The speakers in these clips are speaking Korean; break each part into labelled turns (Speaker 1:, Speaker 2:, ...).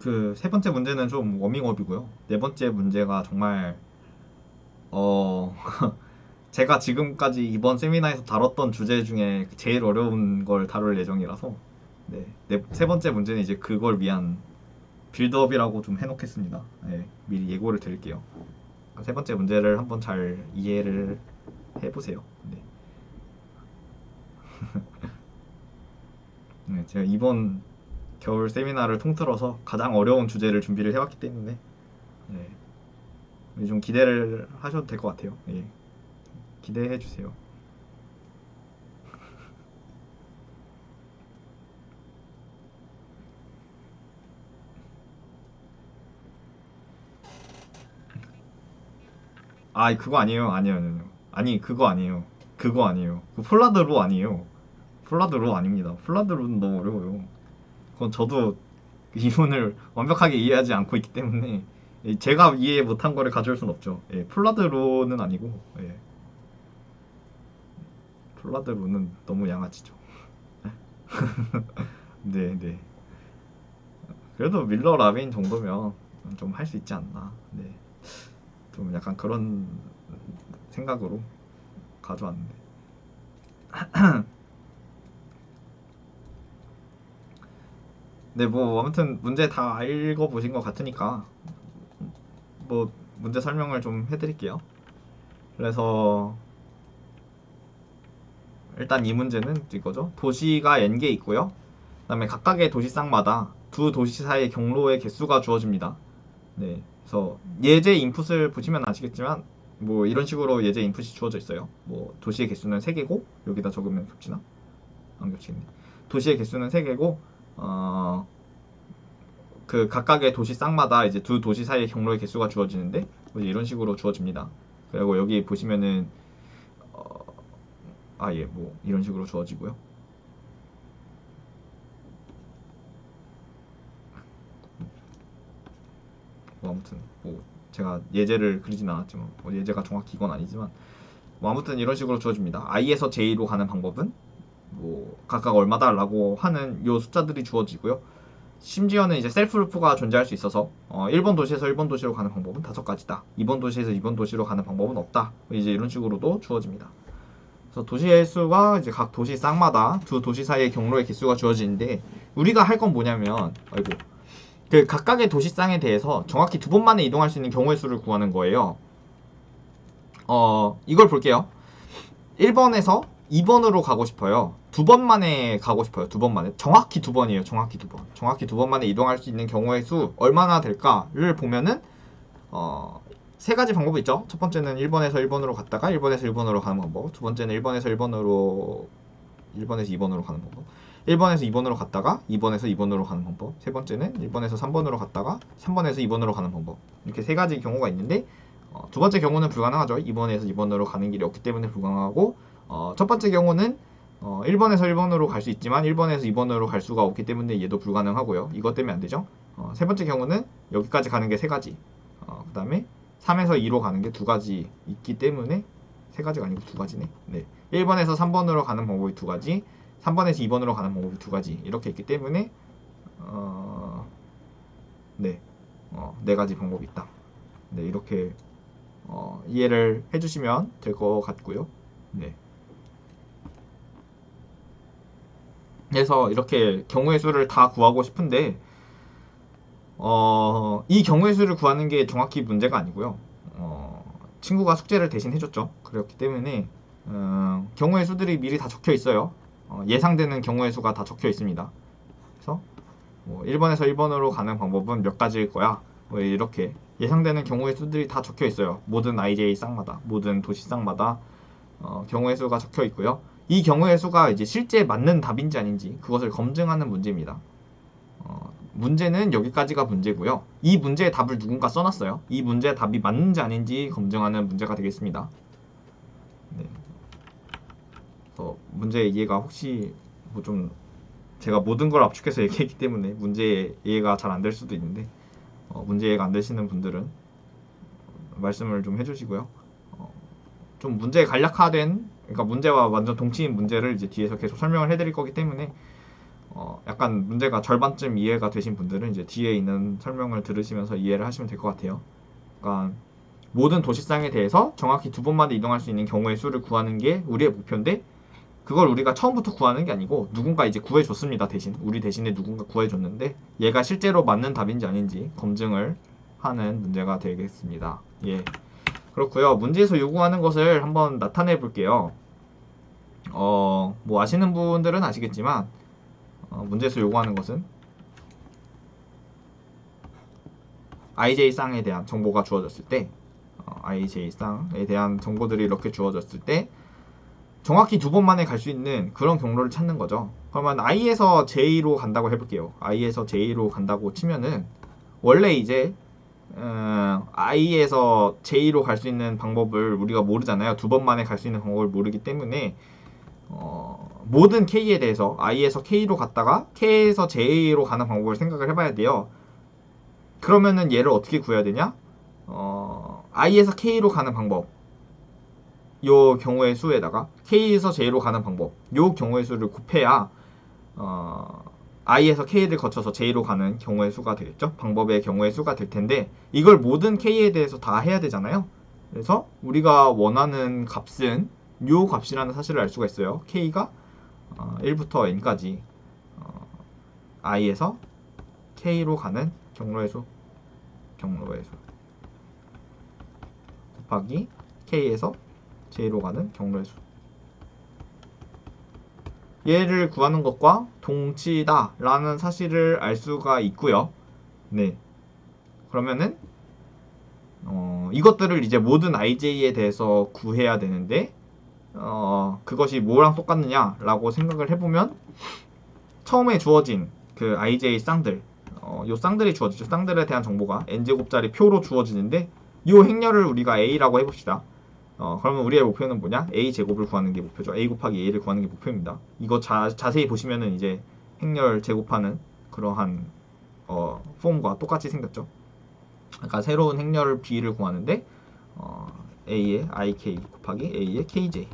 Speaker 1: 그 세 번째 문제는 좀 워밍업이고요. 네 번째 문제가 정말 어 제가 지금까지 이번 세미나에서 다뤘던 주제 중에 제일 어려운 걸 다룰 예정이라서 세 번째 문제는 이제 그걸 위한 빌드업이라고 좀 해놓겠습니다. 네, 미리 예고를 드릴게요. 세 번째 문제를 한번 잘 이해를 해보세요. 네. 네, 제가 이번 겨울 세미나를 통틀어서 가장 어려운 주제를 준비를 해왔기 때문에 좀 기대를 하셔도 될 것 같아요. 예, 기대해 주세요. 아, 그거 아니에요. 아니요, 아니요. 아니, 그거 아니에요. 그거 아니에요. 그 폴라드로 아니에요. 폴라드로 아닙니다. 폴라드로는 너무 어려워요. 그건 저도 이론을 완벽하게 이해하지 않고 있기 때문에 제가 이해 못한 거를 가져올 순 없죠. 예, 폴라드로는 아니고 폴라드로는 너무 양아치죠. 네, 네. 그래도 밀러 라빈 정도면 좀 할 수 있지 않나. 네. 좀 약간 그런 생각으로 가져왔는데. 네, 뭐 아무튼 문제 다 읽어보신 것 같으니까 뭐 문제 설명을 좀 해드릴게요. 그래서 일단 이 문제는 이거죠. 도시가 n개 있고요. 그다음에 각각의 도시쌍마다 두 도시 사이의 경로의 개수가 주어집니다. 네, 그래서 예제 인풋을 보시면 아시겠지만 뭐 이런 식으로 예제 인풋이 주어져 있어요. 뭐 도시의 개수는 3개고 여기다 적으면 겹치나? 안 겹치겠네. 도시의 개수는 3개고 그 각각의 도시 쌍마다 이제 두 도시 사이의 경로의 개수가 주어지는데 이런 식으로 주어집니다. 그리고 여기 보시면은 예, 뭐 이런 식으로 주어지고요. 뭐 아무튼 뭐 제가 예제를 그리진 않았지만 뭐 예제가 정확히 이건 아니지만 뭐 아무튼 이런 식으로 주어집니다. i에서 j로 가는 방법은 뭐 각각 얼마다라고 하는 요 숫자들이 주어지고요. 심지어는 이제 셀프 루프가 존재할 수 있어서 1번 도시에서 1번 도시로 가는 방법은 5가지다. 2번 도시에서 2번 도시로 가는 방법은 없다. 이제 이런 식으로도 주어집니다. 그래서 도시의 수가 이제 각 도시 쌍마다 두 도시 사이의 경로의 개수가 주어지는데 우리가 할 건 뭐냐면 그 각각의 도시 쌍에 대해서 정확히 2번 만에 이동할 수 있는 경우의 수를 구하는 거예요. 이걸 볼게요. 1번에서 2번으로 가고 싶어요. 2번 만에 가고 싶어요. 2번 만에. 정확히 2번이에요. 정확히 2번. 정확히 2번 만에 이동할 수 있는 경우의 수 얼마나 될까를 보면은 세 가지 방법이 있죠. 첫 번째는 1번에서 1번으로 갔다가 1번에서 1번으로 가는 방법. 두 번째는 1번에서 2번으로 가는 방법. 1번에서 2번으로 갔다가 2번에서 2번으로 가는 방법. 세 번째는 1번에서 3번으로 갔다가 3번에서 2번으로 가는 방법. 이렇게 세 가지 경우가 있는데 두 번째 경우는 불가능하죠. 2번에서 2번으로 가는 길이 없기 때문에 불가능하고 첫 번째 경우는 1번에서 1번으로 갈 수 있지만 1번에서 2번으로 갈 수가 없기 때문에 얘도 불가능하고요. 이것 때문에 안 되죠. 세 번째 경우는 여기까지 가는 게 세 가지. 그 다음에 3에서 2로 가는 게 2가지 있기 때문에 세 가지가 아니고 2가지네. 네. 1번에서 3번으로 가는 방법이 2가지, 3번에서 2번으로 가는 방법이 2가지 이렇게 있기 때문에 네 가지 방법이 있다. 네, 이렇게 이해를 해주시면 될 것 같고요. 네. 그래서 이렇게 경우의 수를 다 구하고 싶은데 이 경우의 수를 구하는 게 정확히 문제가 아니고요. 친구가 숙제를 대신 해줬죠. 그렇기 때문에 경우의 수들이 미리 다 적혀 있어요. 예상되는 경우의 수가 다 적혀 있습니다. 그래서 뭐 1번에서 1번으로 가는 방법은 몇 가지일 거야. 뭐 이렇게 예상되는 경우의 수들이 다 적혀 있어요. 모든 IJ 쌍마다, 모든 도시 쌍마다 경우의 수가 적혀 있고요. 이 경우의 수가 이제 실제 맞는 답인지 아닌지 그것을 검증하는 문제입니다. 문제는 여기까지가 문제고요. 이 문제의 답을 누군가 써놨어요. 이 문제의 답이 맞는지 아닌지 검증하는 문제가 되겠습니다. 네. 그래서 문제의 이해가 혹시 뭐 좀 제가 모든 걸 압축해서 얘기했기 때문에 문제의 이해가 잘 안 될 수도 있는데 문제 이해가 안 되시는 분들은 말씀을 좀 해주시고요. 좀 문제 간략화된 그러니까 문제와 완전 동치인 문제를 이제 뒤에서 계속 설명을 해드릴 거기 때문에 약간 문제가 절반쯤 이해가 되신 분들은 이제 뒤에 있는 설명을 들으시면서 이해를 하시면 될 것 같아요. 그러니까 모든 도식상에 대해서 정확히 두 번만에 이동할 수 있는 경우의 수를 구하는 게 우리의 목표인데, 그걸 우리가 처음부터 구하는 게 아니고 누군가 이제 구해줬습니다. 대신 우리 대신에 누군가 구해줬는데 얘가 실제로 맞는 답인지 아닌지 검증을 하는 문제가 되겠습니다. 예, 그렇고요. 문제에서 요구하는 것을 한번 나타내 볼게요. 뭐 아시는 분들은 아시겠지만 문제에서 요구하는 것은 IJ쌍에 대한 정보가 주어졌을 때, IJ쌍에 대한 정보들이 이렇게 주어졌을 때 정확히 두 번 만에 갈 수 있는 그런 경로를 찾는 거죠. 그러면 I에서 J로 간다고 해볼게요. I에서 J로 간다고 치면은 원래 이제 I에서 J로 갈 수 있는 방법을 우리가 모르잖아요. 두 번 만에 갈 수 있는 방법을 모르기 때문에 모든 K에 대해서 I에서 K로 갔다가 K에서 J로 가는 방법을 생각을 해봐야 돼요. 그러면은 얘를 어떻게 구해야 되냐? I에서 K로 가는 방법, 요 경우의 수에다가 K에서 J로 가는 방법, 요 경우의 수를 곱해야 I에서 K를 거쳐서 J로 가는 경우의 수가 되겠죠. 방법의 경우의 수가 될 텐데, 이걸 모든 K에 대해서 다 해야 되잖아요. 그래서 우리가 원하는 값은 요 값이라는 사실을 알 수가 있어요. K가 1부터 n까지 I에서 K로 가는 경로의 수 곱하기 K에서 J로 가는 경로의 수, 얘를 구하는 것과 동치다 라는 사실을 알 수가 있고요. 네, 그러면은 이것들을 이제 모든 IJ에 대해서 구해야 되는데 그것이 뭐랑 똑같느냐 라고 생각을 해보면, 처음에 주어진 그 IJ 쌍들, 요 쌍들이 주어지죠. 쌍들에 대한 정보가 n제곱짜리 표로 주어지는데, 요 행렬을 우리가 A라고 해봅시다. 그러면 우리의 목표는 뭐냐? A 제곱을 구하는 게 목표죠. A 곱하기 A를 구하는 게 목표입니다. 이거 자세히 보시면은 이제 행렬 제곱하는 그러한 폼과 똑같이 생겼죠. 그러니까 새로운 행렬 B를 구하는데 A의 IK 곱하기 A의 KJ,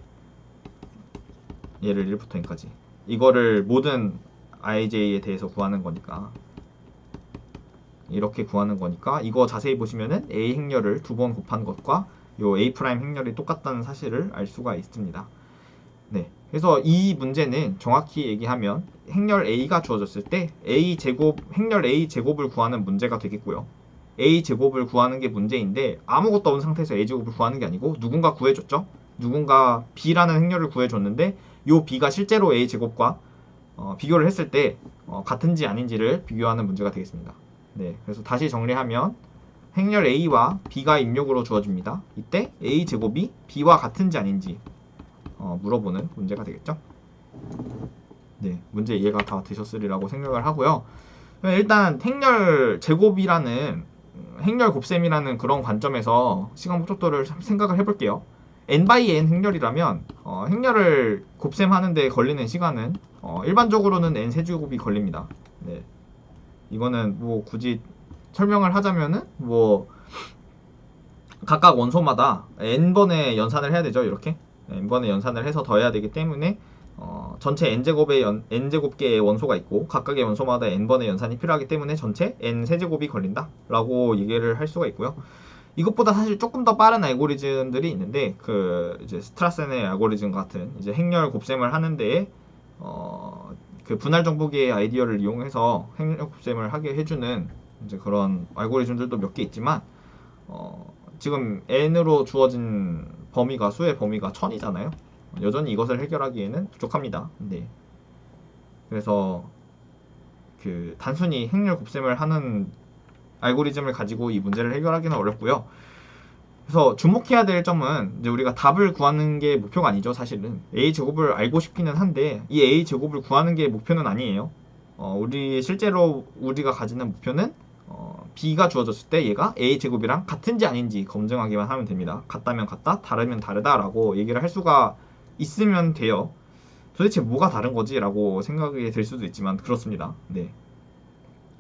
Speaker 1: 얘를 1부터 n까지, 이거를 모든 IJ에 대해서 구하는 거니까, 이렇게 구하는 거니까 이거 자세히 보시면은 A 행렬을 두 번 곱한 것과 요 A' 행렬이 똑같다는 사실을 알 수가 있습니다. 네, 그래서 이 문제는 정확히 얘기하면 행렬 A가 주어졌을 때 A 제곱, 행렬 A 제곱을 구하는 문제가 되겠고요. A 제곱을 구하는 게 문제인데 아무것도 없는 상태에서 A 제곱을 구하는 게 아니고 누군가 구해줬죠. 누군가 B라는 행렬을 구해줬는데 요 B가 실제로 A 제곱과 비교를 했을 때 같은지 아닌지를 비교하는 문제가 되겠습니다. 네, 그래서 다시 정리하면 행렬 A와 B가 입력으로 주어집니다. 이때 A 제곱이 B와 같은지 아닌지 물어보는 문제가 되겠죠. 네, 문제 이해가 다 되셨으리라고 생각을 하고요. 일단 행렬 제곱이라는, 행렬 곱셈이라는 그런 관점에서 시간 목적도를 생각을 해볼게요. n/n 행렬이라면 행렬을 곱셈하는 데 걸리는 시간은 일반적으로는 n 세제곱이 걸립니다. 네, 이거는 뭐 굳이 설명을 하자면은 뭐 각각 원소마다 n번의 연산을 해야 되죠. 이렇게 n번의 연산을 해서 더해야 되기 때문에 전체 n제곱의 n제곱계의 원소가 있고 각각의 원소마다 n번의 연산이 필요하기 때문에 전체 n 세제곱이 걸린다 라고 얘기를 할 수가 있고요. 이것보다 사실 조금 더 빠른 알고리즘들이 있는데, 그 이제 스트라센의 알고리즘 같은 이제 행렬 곱셈을 하는데 그 분할 정보기의 아이디어를 이용해서 행렬 곱셈을 하게 해주는 이제 그런 알고리즘들도 몇 개 있지만 지금 n으로 주어진 범위가, 수의 범위가 1000이잖아요. 여전히 이것을 해결하기에는 부족합니다. 네. 그래서 그 단순히 행렬 곱셈을 하는 알고리즘을 가지고 이 문제를 해결하기는 어렵고요. 그래서 주목해야 될 점은 이제 우리가 답을 구하는 게 목표가 아니죠. 사실은 A 제곱을 알고 싶기는 한데 이 A 제곱을 구하는 게 목표는 아니에요. 우리 실제로 우리가 가지는 목표는 B가 주어졌을 때 얘가 A 제곱이랑 같은지 아닌지 검증하기만 하면 됩니다. 같다면 같다, 다르면 다르다 라고 얘기를 할 수가 있으면 돼요. 도대체 뭐가 다른 거지? 라고 생각이 들 수도 있지만 그렇습니다. 네.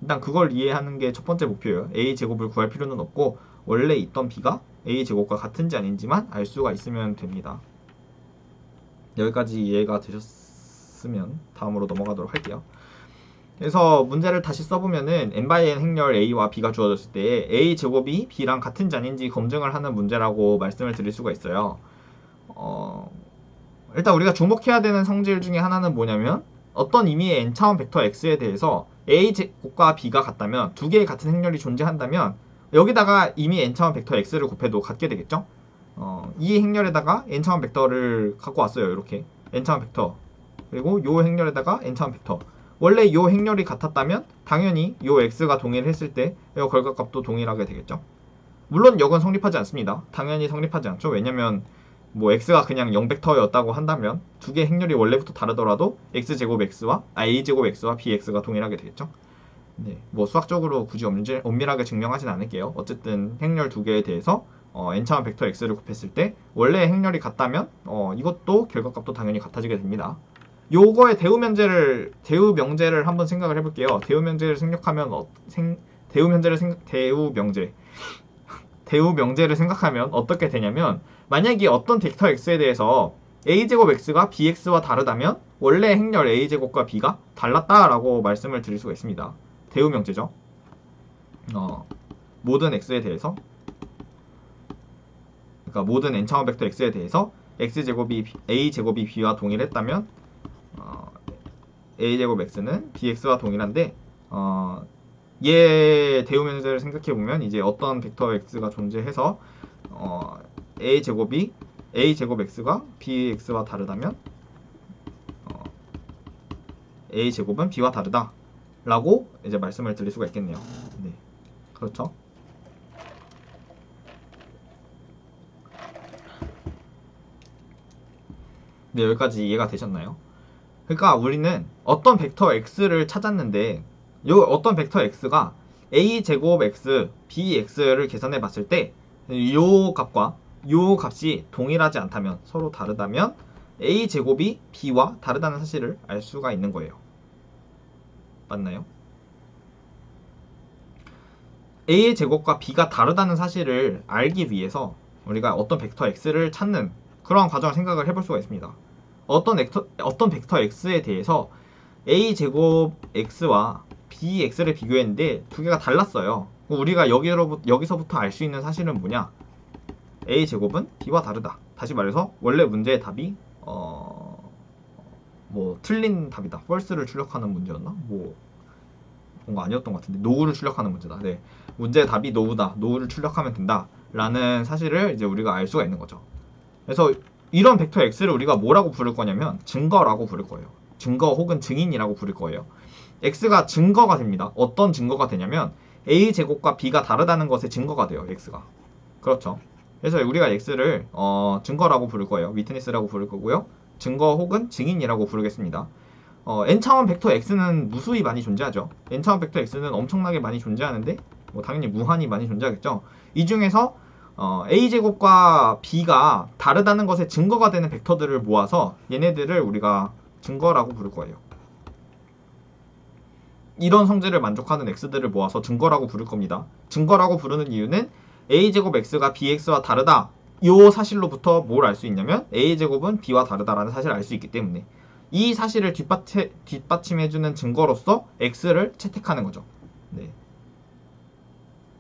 Speaker 1: 일단 그걸 이해하는 게 첫 번째 목표예요. A 제곱을 구할 필요는 없고 원래 있던 B가 A 제곱과 같은지 아닌지만 알 수가 있으면 됩니다. 여기까지 이해가 되셨으면 다음으로 넘어가도록 할게요. 그래서 문제를 다시 써보면은 n/n 행렬 a와 b가 주어졌을 때 a 제곱이 b랑 같은지 아닌지 검증을 하는 문제라고 말씀을 드릴 수가 있어요. 일단 우리가 주목해야 되는 성질 중에 하나는 뭐냐면 어떤 의미의 n차원 벡터 x에 대해서 a 제곱과 b가 같다면 두 개의 같은 행렬이 존재한다면 여기다가 이미 n차원 벡터 x를 곱해도 같게 되겠죠? 이 행렬에다가 n차원 벡터를 갖고 왔어요. 이렇게 n차원 벡터 그리고 요 행렬에다가 n차원 벡터 원래 요 행렬이 같았다면 당연히 요 x가 동일했을 때 요 결과값도 동일하게 되겠죠. 물론 역은 성립하지 않습니다. 당연히 성립하지 않죠. 왜냐면 뭐 x가 그냥 0벡터였다고 한다면 두 개의 행렬이 원래부터 다르더라도 x제곱 x와 a제곱 x와 bx가 동일하게 되겠죠. 네, 뭐 수학적으로 굳이 엄밀하게 증명하진 않을게요. 어쨌든 행렬 두 개에 대해서 n차원 벡터 x를 곱했을 때 원래 행렬이 같다면 이것도 결과값도 당연히 같아지게 됩니다. 요거의 대우 명제를 한번 생각을 해볼게요. 대우 명제를 생각하면 대우 명제를 생각하면 어떻게 되냐면 만약에 어떤 벡터 x에 대해서 a제곱 x가 bx와 다르다면 원래 행렬 a제곱과 b가 달랐다라고 말씀을 드릴 수가 있습니다. 대우 명제죠. 모든 x에 대해서 그러니까 모든 n차원 벡터 x에 대해서 x제곱이 a제곱이 b와 동일했다면 a제곱 x는 bx와 동일한데 얘 대우 명제를 생각해보면 이제 어떤 벡터 x가 존재해서 a제곱 x가 bx와 다르다면 a제곱은 b와 다르다 라고 이제 말씀을 드릴 수가 있겠네요. 네, 그렇죠. 네, 여기까지 이해가 되셨나요? 그러니까 우리는 어떤 벡터 x를 찾았는데 요 어떤 벡터 x가 a제곱 x, bx를 계산해 봤을 때 요 값과 요 값이 동일하지 않다면 서로 다르다면 a제곱이 b와 다르다는 사실을 알 수가 있는 거예요. 맞나요? a의 제곱과 b가 다르다는 사실을 알기 위해서 우리가 어떤 벡터 x를 찾는 그러한 과정을 생각을 해볼 수가 있습니다. 어떤 벡터 x에 대해서 a제곱 x와 bx를 비교했는데 두 개가 달랐어요. 우리가 여기서부터 알 수 있는 사실은 뭐냐? a제곱은 b와 다르다. 다시 말해서 원래 문제의 답이 뭐 틀린 답이다. false를 출력하는 문제였나? 뭐 뭔가 아니었던 것 같은데 노우를 출력하는 문제다. 네, 문제의 답이 노우다. 노우를 출력하면 된다. 라는 사실을 이제 우리가 알 수가 있는 거죠. 그래서 이런 벡터 x를 우리가 뭐라고 부를 거냐면 증거라고 부를 거예요. 증거 혹은 증인이라고 부를 거예요. x가 증거가 됩니다. 어떤 증거가 되냐면 a제곱과 b가 다르다는 것의 증거가 돼요. x가. 그렇죠. 그래서 우리가 x를 증거라고 부를 거예요. 위트니스라고 부를 거고요. 증거 혹은 증인이라고 부르겠습니다. n차원 벡터 x는 무수히 많이 존재하죠. n차원 벡터 x는 엄청나게 많이 존재하는데 뭐 당연히 무한히 많이 존재하겠죠. 이 중에서 a제곱과 b가 다르다는 것의 증거가 되는 벡터들을 모아서 얘네들을 우리가 증거라고 부를 거예요. 이런 성질을 만족하는 x들을 모아서 증거라고 부를 겁니다. 증거라고 부르는 이유는 a제곱 x가 bx와 다르다 이 사실로부터 뭘 알 수 있냐면 a제곱은 b와 다르다라는 사실을 알 수 있기 때문에 이 사실을 뒷받침해주는 증거로서 x를 채택하는 거죠. 네.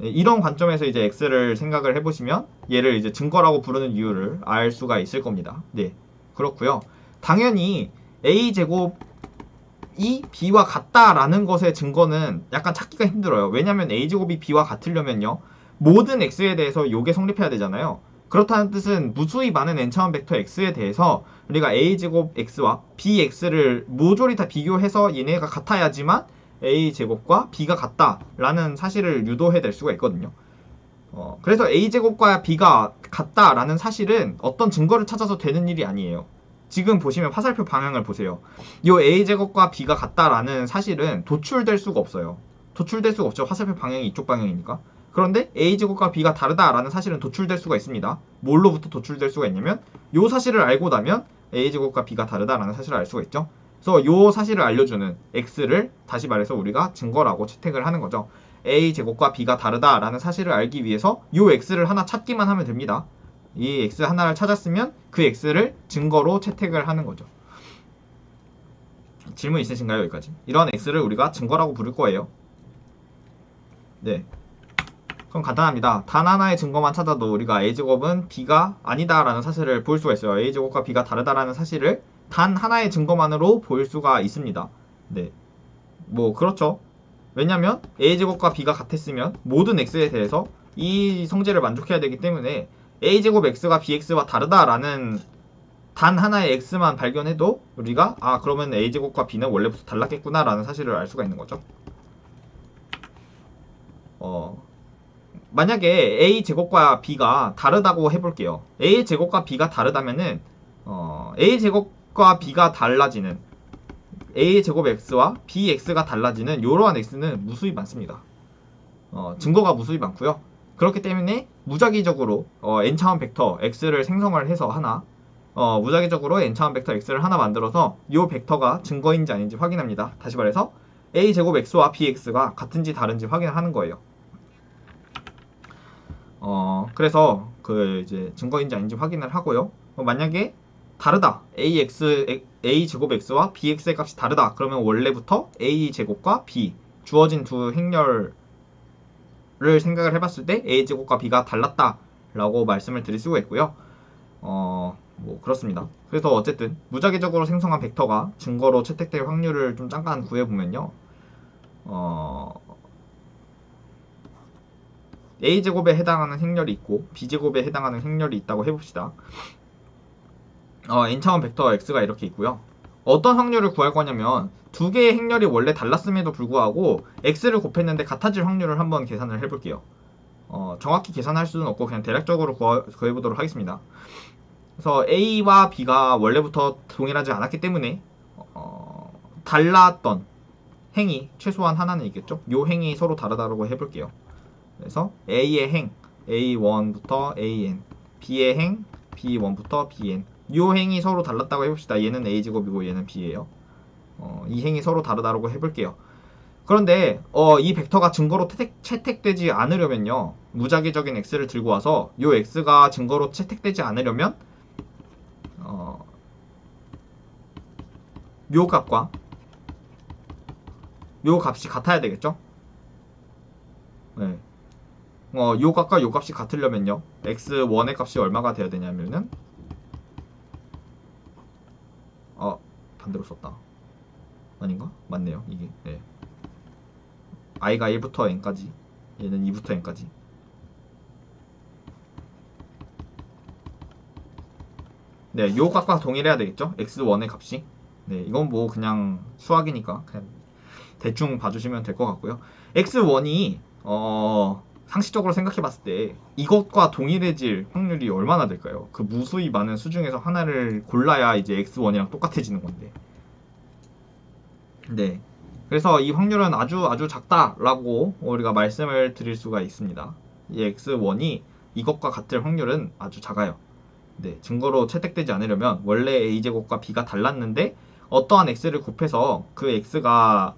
Speaker 1: 이런 관점에서 이제 x를 생각을 해보시면 얘를 이제 증거라고 부르는 이유를 알 수가 있을 겁니다. 네, 그렇고요. 당연히 a제곱이 b와 같다라는 것의 증거는 약간 찾기가 힘들어요. 왜냐면 a제곱이 b와 같으려면요 모든 x에 대해서 요게 성립해야 되잖아요. 그렇다는 뜻은 무수히 많은 n차원 벡터 x에 대해서 우리가 a제곱 x와 bx를 모조리 다 비교해서 얘네가 같아야지만 a제곱과 b가 같다라는 사실을 유도해낼 수가 있거든요. 그래서 a제곱과 b가 같다라는 사실은 어떤 증거를 찾아서 되는 일이 아니에요. 지금 보시면 화살표 방향을 보세요. 이 a제곱과 b가 같다라는 사실은 도출될 수가 없어요. 도출될 수가 없죠. 화살표 방향이 이쪽 방향이니까. 그런데 a제곱과 b가 다르다라는 사실은 도출될 수가 있습니다. 뭘로부터 도출될 수가 있냐면 이 사실을 알고 나면 a제곱과 b가 다르다라는 사실을 알 수가 있죠. 그래서 이 사실을 알려주는 x를 다시 말해서 우리가 증거라고 채택을 하는 거죠. a제곱과 b가 다르다라는 사실을 알기 위해서 이 x를 하나 찾기만 하면 됩니다. 이 x 하나를 찾았으면 그 x를 증거로 채택을 하는 거죠. 질문 있으신가요? 여기까지. 이런 x를 우리가 증거라고 부를 거예요. 네. 그럼 간단합니다. 단 하나의 증거만 찾아도 우리가 a제곱은 b가 아니다라는 사실을 볼 수가 있어요. a제곱과 b가 다르다라는 사실을 단 하나의 증거만으로 볼 수가 있습니다. 네. 뭐 그렇죠. 왜냐면 a제곱과 b가 같았으면 모든 x에 대해서 이 성질을 만족해야 되기 때문에 a제곱 x가 bx와 다르다라는 단 하나의 x만 발견해도 우리가 그러면 a제곱과 b는 원래부터 달랐겠구나 라는 사실을 알 수가 있는 거죠. 만약에 a제곱과 b가 다르다고 해볼게요. a제곱과 b가 다르다면은 a제곱과 b가 달라지는 a제곱 x와 bx가 달라지는 이러한 x는 무수히 많습니다. 증거가 무수히 많고요. 그렇기 때문에 무작위적으로 n차원 벡터 x를 생성을 해서 하나 무작위적으로 n차원 벡터 x를 하나 만들어서 이 벡터가 증거인지 아닌지 확인합니다. 다시 말해서 a제곱 x와 bx가 같은지 다른지 확인을 하는 거예요. 그래서 그 이제 증거인지 아닌지 확인을 하고요. 만약에 다르다. a제곱 x와 bx의 값이 다르다. 그러면 원래부터 a제곱과 b 주어진 두 행렬을 생각을 해봤을 때 a제곱과 b가 달랐다 라고 말씀을 드릴 수가 있고요. 뭐 그렇습니다. 그래서 어쨌든 무작위적으로 생성한 벡터가 증거로 채택될 확률을 좀 잠깐 구해보면요. a제곱에 해당하는 행렬이 있고 b제곱에 해당하는 행렬이 있다고 해봅시다. n차원 벡터 x가 이렇게 있고요. 어떤 확률을 구할 거냐면 두 개의 행렬이 원래 달랐음에도 불구하고 x를 곱했는데 같아질 확률을 한번 계산을 해볼게요. 정확히 계산할 수는 없고 그냥 대략적으로 구해보도록 하겠습니다. 그래서 a와 b가 원래부터 동일하지 않았기 때문에 달랐던 행이 최소한 하나는 있겠죠. 요 행이 서로 다르다고 해볼게요. 그래서 a의 행 a1부터 an, b의 행 b1부터 bn 요 행이 서로 달랐다고 해봅시다. 얘는 a제곱이고 얘는 b예요. 이 행이 서로 다르다고 해볼게요. 그런데 이 벡터가 증거로 채택되지 않으려면요. 무작위적인 x를 들고 와서 요 x가 증거로 채택되지 않으려면 요 값과 요 값이 같아야 되겠죠? 네. 요 값과 요 값이 같으려면요. x1의 값이 얼마가 돼야 되냐면은 반대로 썼다. 아닌가? 맞네요. 이게. 네. i가 1부터 n까지 얘는 2부터 n까지 네, 요 값과 동일해야 되겠죠? x1의 값이. 네, 이건 뭐 그냥 수학이니까 그냥 대충 봐주시면 될 것 같고요. x1이 상식적으로 생각해 봤을 때 이것과 동일해질 확률이 얼마나 될까요? 그 무수히 많은 수 중에서 하나를 골라야 이제 x1이랑 똑같아지는 건데. 네. 그래서 이 확률은 아주 작다라고 우리가 말씀을 드릴 수가 있습니다. 이 x1이 이것과 같을 확률은 아주 작아요. 네, 증거로 채택되지 않으려면 원래 a제곱과 b가 달랐는데 어떠한 x를 곱해서 그 x가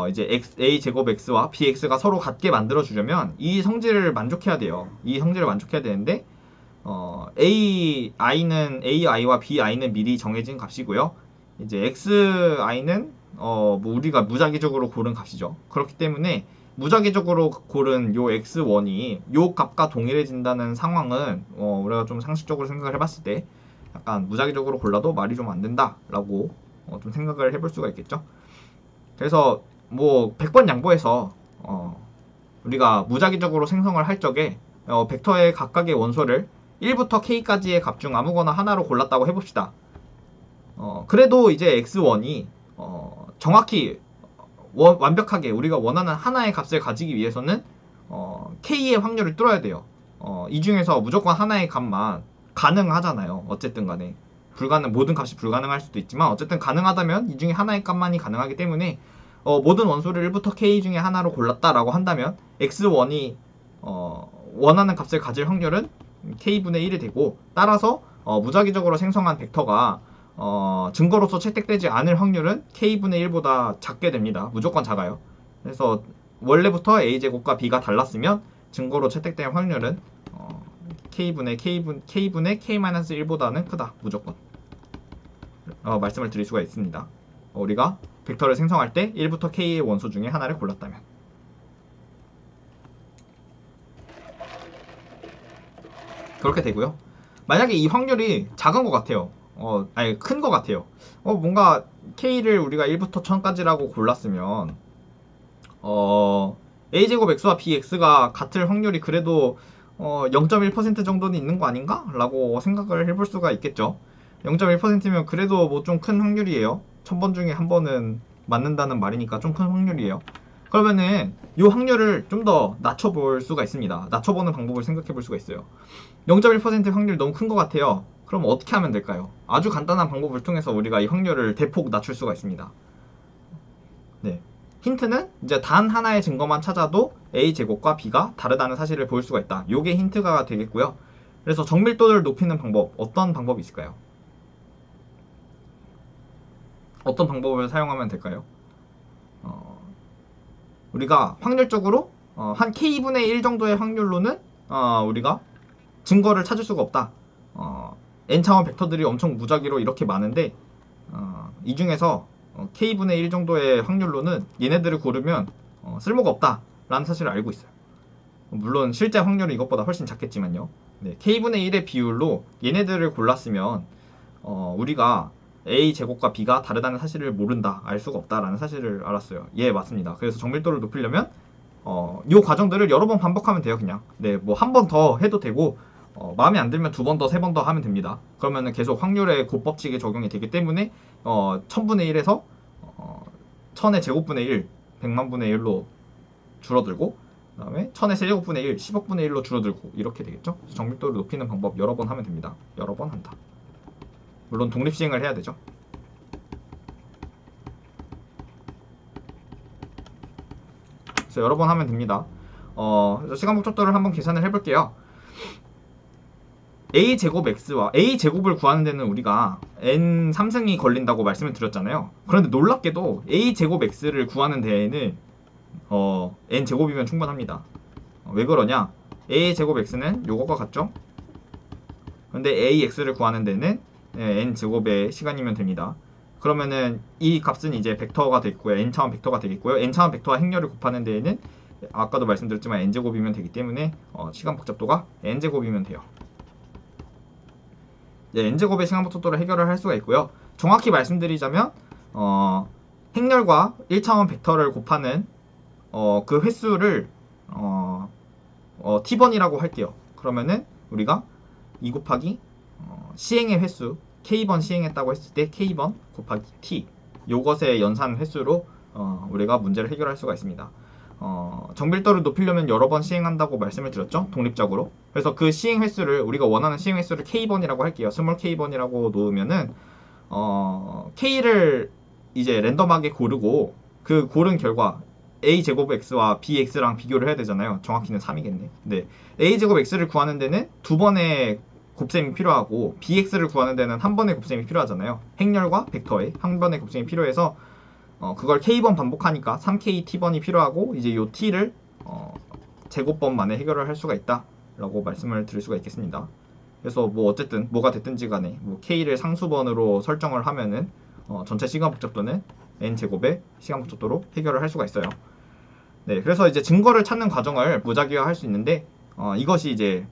Speaker 1: 이제 a제곱 x와 bx가 서로 같게 만들어 주려면 이 성질을 만족해야 돼요. 이 성질을 만족해야 되는데 ai와 bi는 미리 정해진 값이고요. 이제 xi는 뭐 우리가 무작위적으로 고른 값이죠. 그렇기 때문에 무작위적으로 고른 요 x1이 요 값과 동일해진다는 상황은 우리가 좀 상식적으로 생각을 해봤을 때 약간 무작위적으로 골라도 말이 좀 안 된다라고 좀 생각을 해볼 수가 있겠죠. 그래서 뭐 100번 양보해서 우리가 무작위적으로 생성을 할 적에 벡터의 각각의 원소를 1부터 k까지의 값 중 아무거나 하나로 골랐다고 해봅시다. 그래도 이제 x1이 정확히 완벽하게 우리가 원하는 하나의 값을 가지기 위해서는 k의 확률을 뚫어야 돼요. 이 중에서 무조건 하나의 값만 가능하잖아요. 어쨌든 간에 모든 값이 불가능할 수도 있지만 어쨌든 가능하다면 이 중에 하나의 값만이 가능하기 때문에 모든 원소를 1부터 k 중에 하나로 골랐다라고 한다면 x1이 원하는 값을 가질 확률은 k분의 1이 되고 따라서 무작위적으로 생성한 벡터가 증거로서 채택되지 않을 확률은 k분의 1보다 작게 됩니다. 무조건 작아요. 그래서 원래부터 a제곱과 b가 달랐으면 증거로 채택된 확률은 k분의 k-1보다는 크다. 무조건 말씀을 드릴 수가 있습니다. 우리가 벡터를 생성할 때 1부터 k의 원소 중에 하나를 골랐다면. 그렇게 되고요. 만약에 이 확률이 작은 것 같아요. 아니 큰 것 같아요. 뭔가 k를 우리가 1부터 1000까지라고 골랐으면 a제곱 x와 bx가 같을 확률이 그래도 0.1% 정도는 있는 거 아닌가? 라고 생각을 해볼 수가 있겠죠. 0.1%면 그래도 뭐 좀 큰 확률이에요. 1000번 중에 한 번은 맞는다는 말이니까 좀 큰 확률이에요. 그러면은 이 확률을 좀 더 낮춰볼 수가 있습니다. 낮춰보는 방법을 생각해 볼 수가 있어요. 0.1% 확률 너무 큰 것 같아요. 그럼 어떻게 하면 될까요? 아주 간단한 방법을 통해서 우리가 이 확률을 대폭 낮출 수가 있습니다. 네. 힌트는 이제 단 하나의 증거만 찾아도 a제곱과 b가 다르다는 사실을 보일 수가 있다. 요게 힌트가 되겠고요. 그래서 정밀도를 높이는 방법, 어떤 방법이 있을까요? 어떤 방법을 사용하면 될까요? 우리가 확률적으로 한 k분의 1 정도의 확률로는 우리가 증거를 찾을 수가 없다. n차원 벡터들이 엄청 무작위로 이렇게 많은데 이 중에서 k분의 1 정도의 확률로는 얘네들을 고르면 쓸모가 없다 라는 사실을 알고 있어요. 물론 실제 확률은 이것보다 훨씬 작겠지만요. 네, k분의 1의 비율로 얘네들을 골랐으면 우리가 a제곱과 b가 다르다는 사실을 모른다, 알 수가 없다라는 사실을 알았어요. 예, 맞습니다. 그래서 정밀도를 높이려면 이 과정들을 여러 번 반복하면 돼요. 그냥 네, 뭐 한 번 더 해도 되고 마음에 안 들면 2번 더, 3번 더 하면 됩니다. 그러면은 계속 확률의 곱법칙이 적용이 되기 때문에 1000분의 1에서 1000의 제곱분의 1, 100만분의 1로 줄어들고 그 다음에 1000의 세제곱분의 1, 10억분의 1로 줄어들고 이렇게 되겠죠. 정밀도를 높이는 방법 여러 번 하면 됩니다. 여러 번 한다. 물론 독립시행을 해야 되죠. 그래서 여러 번 하면 됩니다. 그래서 시간 목적도를 한번 계산을 해볼게요. a제곱 x와 a제곱을 구하는 데는 우리가 n 3승이 걸린다고 말씀을 드렸잖아요. 그런데 놀랍게도 a제곱 x를 구하는 데에는 n제곱이면 충분합니다. 왜 그러냐? a제곱 x는 요것과 같죠? 근데 ax를 구하는 데는 n제곱의 시간이면 됩니다. 그러면은 이 값은 이제 벡터가 되겠고요. n차원 벡터가 되겠고요. n차원 벡터와 행렬을 곱하는 데에는 아까도 말씀드렸지만 n제곱이면 되기 때문에 시간 복잡도가 n제곱이면 돼요. 네, n제곱의 시간 복잡도를 해결을 할 수가 있고요. 정확히 말씀드리자면 행렬과 1차원 벡터를 곱하는 그 횟수를 t번이라고 할게요. 그러면은 우리가 2 곱하기 시행의 횟수 k번 시행했다고 했을 때 k번 곱하기 t 요것의 연산 횟수로 우리가 문제를 해결할 수가 있습니다. 정밀도를 높이려면 여러 번 시행한다고 말씀을 드렸죠. 독립적으로. 그래서 그 시행 횟수를 우리가 원하는 시행 횟수를 k번이라고 할게요. 스몰 k번이라고 놓으면은 k를 이제 랜덤하게 고르고 그 고른 결과 a제곱 x와 bx랑 비교를 해야 되잖아요. 정확히는 3이겠네. 네. a제곱 x를 구하는 데는 2번의 곱셈이 필요하고 bx를 구하는 데는 한 번의 곱셈이 필요하잖아요. 행렬과 벡터의 한 번의 곱셈이 필요해서 그걸 k번 반복하니까 3k t번이 필요하고 이제 요 t를 제곱번 만에 해결을 할 수가 있다 라고 말씀을 드릴 수가 있겠습니다. 그래서 뭐 어쨌든 뭐가 됐든지 간에 뭐 k를 상수번으로 설정을 하면은 전체 시간 복잡도는 n제곱의 시간 복잡도로 해결을 할 수가 있어요. 네, 그래서 이제 증거를 찾는 과정을 무작위화할 수 있는데 이것이 이제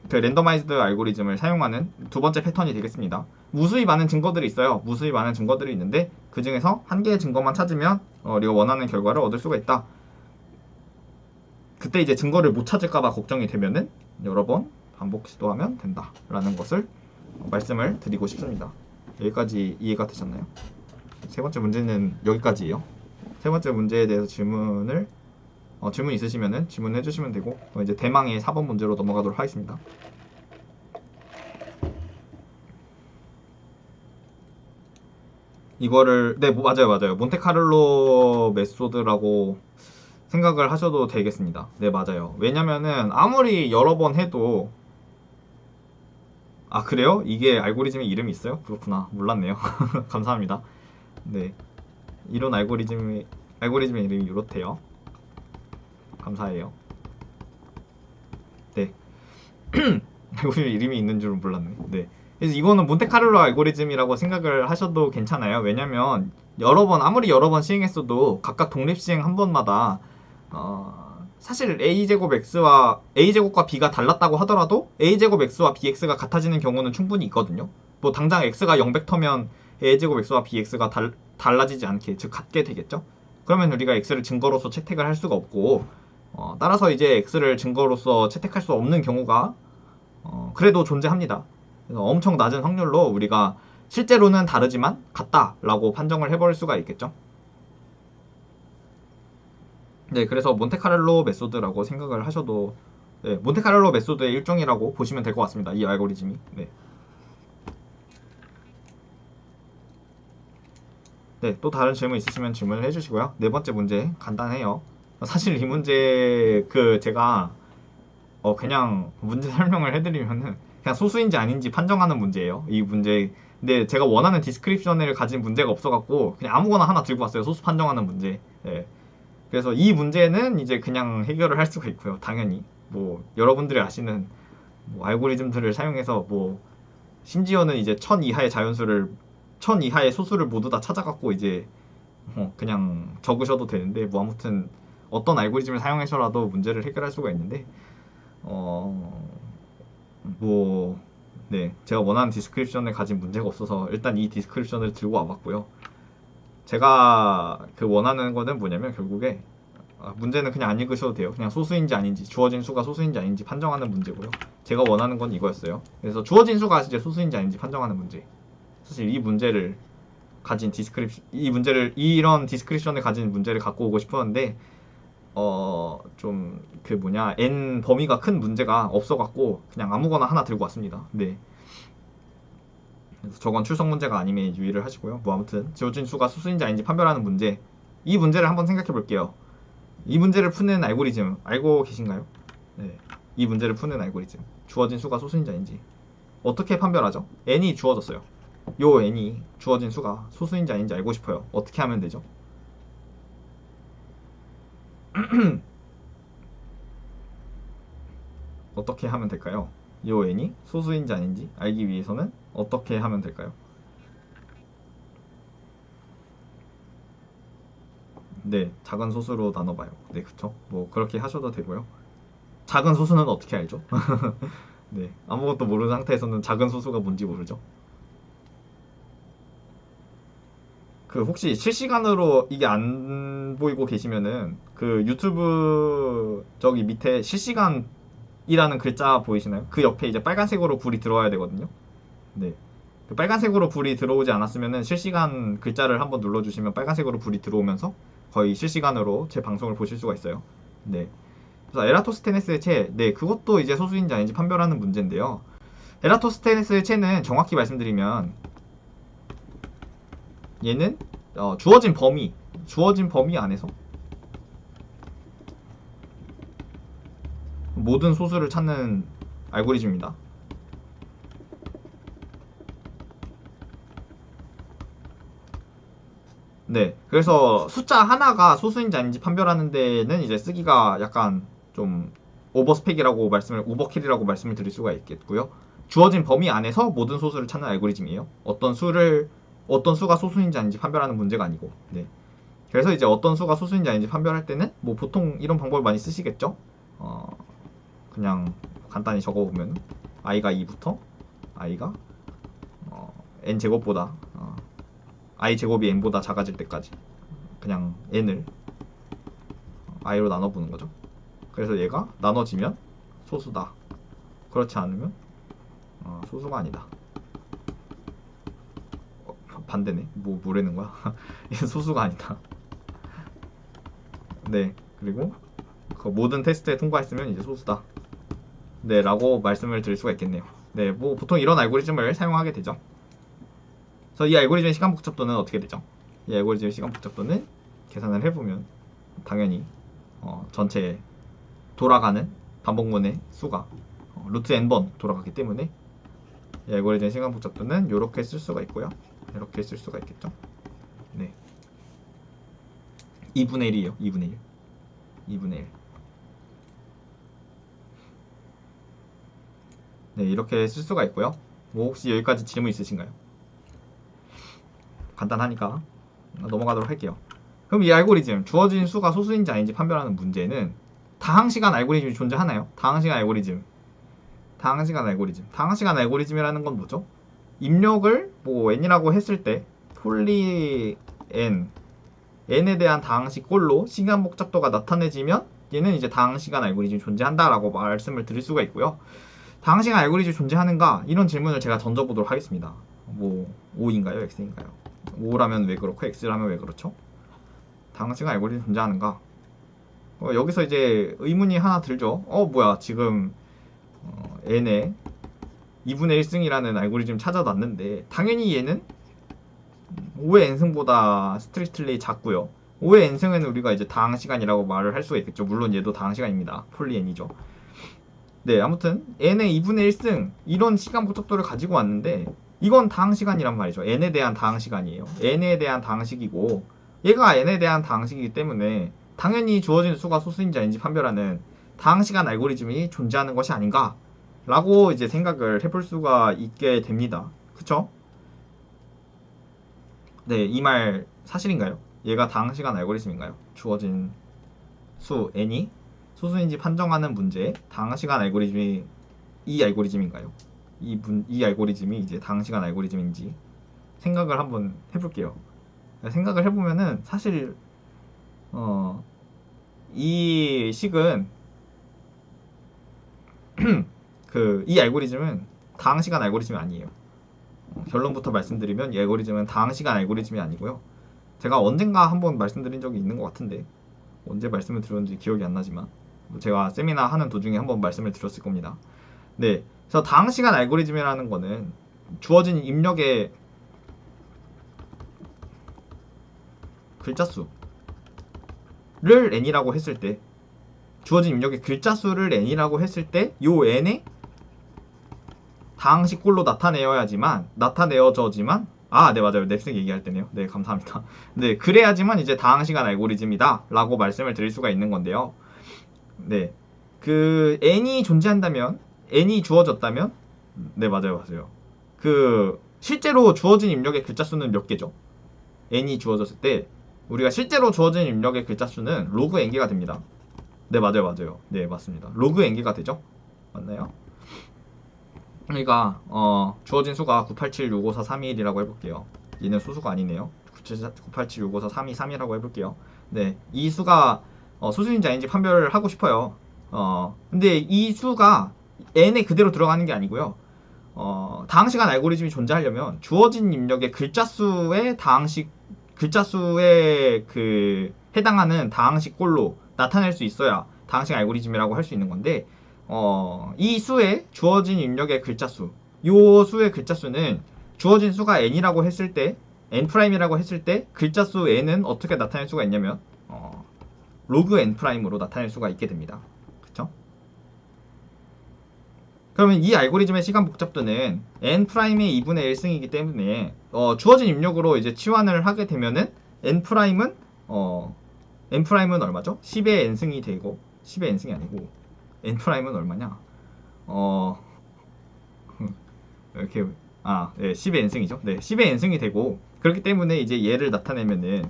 Speaker 1: 그 랜더마이즈드 알고리즘을 사용하는 두 번째 패턴이 되겠습니다. 무수히 많은 증거들이 있어요. 무수히 많은 증거들이 있는데 그 중에서 한 개의 증거만 찾으면 우리가 원하는 결과를 얻을 수가 있다. 그때 이제 증거를 못 찾을까봐 걱정이 되면은 여러 번 반복 시도하면 된다라는 것을 말씀을 드리고 싶습니다. 여기까지 이해가 되셨나요? 세 번째 문제는 여기까지예요. 세 번째 문제에 대해서 질문 있으시면은 질문해 주시면 되고 이제 대망의 4번 문제로 넘어가도록 하겠습니다. 이거를 네, 맞아요. 몬테카를로 메소드라고 생각을 하셔도 되겠습니다. 네, 맞아요. 왜냐면은 아무리 여러 번 해도 그래요? 이게 알고리즘의 이름이 있어요? 그렇구나. 몰랐네요. 감사합니다. 네, 이런 알고리즘의 이름이 이렇대요. 감사해요. 네. 알고리즘 이름이 있는 줄은 몰랐네. 네. 그래서 이거는 몬테카를로 알고리즘이라고 생각을 하셔도 괜찮아요. 왜냐면 아무리 여러 번 시행했어도 각각 독립 시행 한 번마다 사실 a제곱과 b가 달랐다고 하더라도 a제곱 x와 bx가 같아지는 경우는 충분히 있거든요. 뭐 당장 x가 0벡터면 a제곱 x와 bx가 달라지지 않게, 즉 같게 되겠죠. 그러면 우리가 x를 증거로서 채택을 할 수가 없고, 따라서 이제 x를 증거로서 채택할 수 없는 경우가 그래도 존재합니다. 그래서 엄청 낮은 확률로 우리가 실제로는 다르지만 같다라고 판정을 해버릴 수가 있겠죠. 네, 그래서 몬테카를로 메소드라고 생각을 하셔도, 네, 몬테카를로 메소드의 일종이라고 보시면 될 것 같습니다. 이 알고리즘이. 네. 네, 또 다른 질문 있으시면 질문을 해주시고요. 네 번째 문제 간단해요. 사실 이 문제 제가 그냥 문제 설명을 해드리면은 그냥 소수인지 아닌지 판정하는 문제예요. 이 문제. 근데 제가 원하는 디스크립션을 가진 문제가 없어갖고 그냥 아무거나 하나 들고 왔어요. 소수 판정하는 문제. 네. 그래서 이 문제는 이제 그냥 해결을 할 수가 있고요. 당연히 뭐 여러분들이 아시는 뭐 알고리즘들을 사용해서 뭐 심지어는 이제 1000 이하의 자연수를 1000 이하의 소수를 모두 다 찾아갖고 이제 그냥 적으셔도 되는데, 뭐 아무튼 어떤 알고리즘을 사용해서라도 문제를 해결할 수가 있는데, 뭐 네, 제가 원하는 디스크립션을 가진 문제가 없어서 일단 이 디스크립션을 들고 와봤고요. 제가 원하는 거는 뭐냐면 결국에 문제는 그냥 안 읽으셔도 돼요. 그냥 소수인지 아닌지, 주어진 수가 소수인지 아닌지 판정하는 문제고요. 제가 원하는 건 이거였어요. 그래서 주어진 수가 이제 소수인지 아닌지 판정하는 문제. 사실 이 문제를 가진 이런 디스크립션을 가진 문제를 갖고 오고 싶었는데, 좀 n 범위가 큰 문제가 없어갖고 그냥 아무거나 하나 들고 왔습니다. 네. 그래서 저건 출석 문제가 아님에 유의를 하시고요. 뭐 아무튼 주어진 수가 소수인지 아닌지 판별하는 문제. 이 문제를 한번 생각해 볼게요. 이 문제를 푸는 알고리즘 알고 계신가요? 네. 이 문제를 푸는 알고리즘. 주어진 수가 소수인지 아닌지 어떻게 판별하죠? n이 주어졌어요. 요 n이 주어진 수가 소수인지 아닌지 알고 싶어요. 어떻게 하면 되죠? 어떻게 하면 될까요? 요 n이 소수인지 아닌지 알기 위해서는 어떻게 하면 될까요? 네, 작은 소수로 나눠봐요. 네, 그쵸? 뭐 그렇게 하셔도 되고요. 작은 소수는 어떻게 알죠? 네, 아무것도 모르는 상태에서는 작은 소수가 뭔지 모르죠. 혹시 실시간으로 이게 안 보이고 계시면은 유튜브 저기 밑에 실시간이라는 글자 보이시나요? 그 옆에 이제 빨간색으로 불이 들어와야 되거든요. 네. 빨간색으로 불이 들어오지 않았으면은 실시간 글자를 한번 눌러주시면 빨간색으로 불이 들어오면서 거의 실시간으로 제 방송을 보실 수가 있어요. 네. 그래서 에라토스테네스의 체, 네, 그것도 이제 소수인지 아닌지 판별하는 문제인데요. 에라토스테네스의 체는 정확히 말씀드리면 얘는 주어진 범위 안에서 모든 소수를 찾는 알고리즘입니다. 네, 그래서 숫자 하나가 소수인지 아닌지 판별하는 데는 이제 쓰기가 약간 좀 오버킬이라고 말씀을 드릴 수가 있겠고요. 주어진 범위 안에서 모든 소수를 찾는 알고리즘이에요. 어떤 수가 소수인지 아닌지 판별하는 문제가 아니고. 네. 그래서 이제 어떤 수가 소수인지 아닌지 판별할 때는 뭐 보통 이런 방법을 많이 쓰시겠죠. 그냥 간단히 적어보면 i가 2부터 i가 n 제곱보다 i 제곱이 n보다 작아질 때까지 그냥 n을 i로 나눠보는 거죠. 그래서 얘가 나눠지면 소수다. 그렇지 않으면 소수가 아니다. 반대네. 뭐라는 거야? 얘는 소수가 아니다. 네. 그리고 모든 테스트에 통과했으면 이제 소수다. 네, 라고 말씀을 드릴 수가 있겠네요. 네, 뭐 보통 이런 알고리즘을 사용하게 되죠. 그래서 이 알고리즘의 시간 복잡도는 어떻게 되죠? 이 알고리즘의 시간 복잡도는 계산을 해보면 당연히 전체 돌아가는 반복문의 수가 루트 n번 돌아가기 때문에 이 알고리즘의 시간 복잡도는 이렇게 쓸 수가 있고요. 이렇게 쓸 수가 있겠죠. 네, 2분의 1이에요. 2분의 1. 2분의 1. 네, 이렇게 쓸 수가 있고요. 뭐 혹시 여기까지 질문 있으신가요? 간단하니까. 넘어가도록 할게요. 그럼 이 알고리즘, 주어진 수가 소수인지 아닌지 판별하는 문제는 다항시간 알고리즘이 존재하나요? 다항시간 알고리즘. 다항시간 알고리즘. 다항시간 알고리즘이라는 건 뭐죠? 입력을 뭐 n이라고 했을 때 폴리 n에 대한 다항식 꼴로 시간 복잡도가 나타내지면 얘는 이제 다항시간 알고리즘이 존재한다라고 말씀을 드릴 수가 있고요. 다항시간 알고리즘이 존재하는가? 이런 질문을 제가 던져보도록 하겠습니다. 뭐 O인가요? X인가요? O라면 왜 그렇고 X라면 왜 그렇죠? 다항시간 알고리즘 존재하는가? 여기서 이제 의문이 하나 들죠. 뭐야 지금 n의 2분의 1승이라는 알고리즘 찾아놨는데 당연히 얘는 5의 n승보다 스트릭틀리 작고요. 5의 n승은 우리가 이제 다항시간이라고 말을 할 수가 있겠죠. 물론 얘도 다항시간입니다. 폴리 n이죠. 네, 아무튼 n의 2분의 1승 이런 시간 복잡도를 가지고 왔는데 이건 다항시간이란 말이죠. n에 대한 다항시간이에요. n에 대한 다항식이고 얘가 n에 대한 다항식이기 때문에 당연히 주어진 수가 소수인지 아닌지 판별하는 다항시간 알고리즘이 존재하는 것이 아닌가 라고 이제 생각을 해볼 수가 있게 됩니다. 그쵸? 네, 이 말 사실인가요? 얘가 다항시간 알고리즘인가요? 주어진 수 n이 소수인지 판정하는 문제에 다항시간 알고리즘이 이 알고리즘인가요? 이 알고리즘이 이제 다항시간 알고리즘인지 생각을 한번 해볼게요. 생각을 해보면은 사실 이 식은 이 알고리즘은 다항시간 알고리즘이 아니에요. 결론부터 말씀드리면 이 알고리즘은 다항시간 알고리즘이 아니고요. 제가 언젠가 한번 말씀드린 적이 있는 것 같은데 언제 말씀을 드렸는지 기억이 안 나지만 제가 세미나 하는 도중에 한번 말씀을 드렸을 겁니다. 네, 그래서 다항시간 알고리즘이라는 거는 주어진 입력의 글자수를 n이라고 했을 때 주어진 입력의 글자수를 n이라고 했을 때 요 n의 다항식 꼴로 나타내어져지만 네 맞아요. 넵슨 얘기할 때네요. 네 감사합니다. 네 그래야지만 이제 다항시간 알고리즘이다 라고 말씀을 드릴 수가 있는 건데요. 네 그 n이 존재한다면 n이 주어졌다면 네 맞아요. 실제로 주어진 입력의 글자 수는 몇 개죠? n이 주어졌을 때 우리가 실제로 주어진 입력의 글자 수는 로그 n개가 됩니다. 네 맞아요. 네 맞습니다. 로그 n개가 되죠? 맞나요? 그러니까 주어진 수가 987654321이라고 해볼게요. 얘는 소수가 아니네요. 987654323이라고 해볼게요. 네, 이 수가 소수인지 아닌지 판별을 하고 싶어요. 근데 이 수가 n에 그대로 들어가는 게 아니고요. 다항시간 알고리즘이 존재하려면 주어진 입력의 글자수에 해당하는 다항식 꼴로 나타낼 수 있어야 다항식 알고리즘이라고 할 수 있는 건데 이 수의 주어진 입력의 글자수 요 수의 글자수는 주어진 수가 n이라고 했을 때 n'이라고 했을 때 글자수 n은 어떻게 나타낼 수가 있냐면 로그 n'으로 나타낼 수가 있게 됩니다. 그쵸? 그러면 이 알고리즘의 시간 복잡도는 n'의 2분의 1승이기 때문에 주어진 입력으로 이제 치환을 하게 되면은 n'은 n'은 얼마죠? 10의 n승이 되고 10의 n승이 아니고 n'은 얼마냐? 이렇게 네, 10의 n승이죠. 네, 10의 n승이 되고 그렇기 때문에 이제 얘를 나타내면은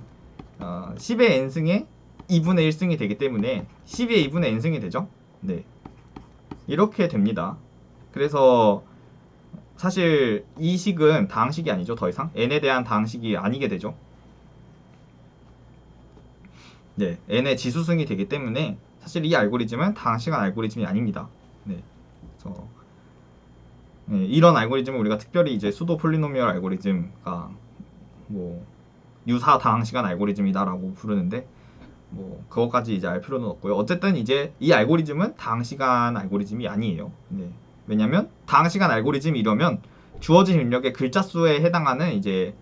Speaker 1: 10의 n승의 2분의 1승이 되기 때문에 12의 2분의 n승이 되죠. 네, 이렇게 됩니다. 그래서 사실 이 식은 다항식이 아니죠. 더 이상 n에 대한 다항식이 아니게 되죠. 네, n의 지수승이 되기 때문에 사실 이 알고리즘은 다항시간 알고리즘이 아닙니다. 네, 그래서 이런 알고리즘을 우리가 특별히 이제 수도 폴리노미얼 알고리즘과 뭐 유사 다항시간 알고리즘이다라고 부르는데 뭐 그것까지 이제 알 필요는 없고요. 어쨌든 이제 이 알고리즘은 다항시간 알고리즘이 아니에요. 네. 왜냐면 다항시간 알고리즘이 이러면 주어진 입력의 글자 수에 해당하는 이제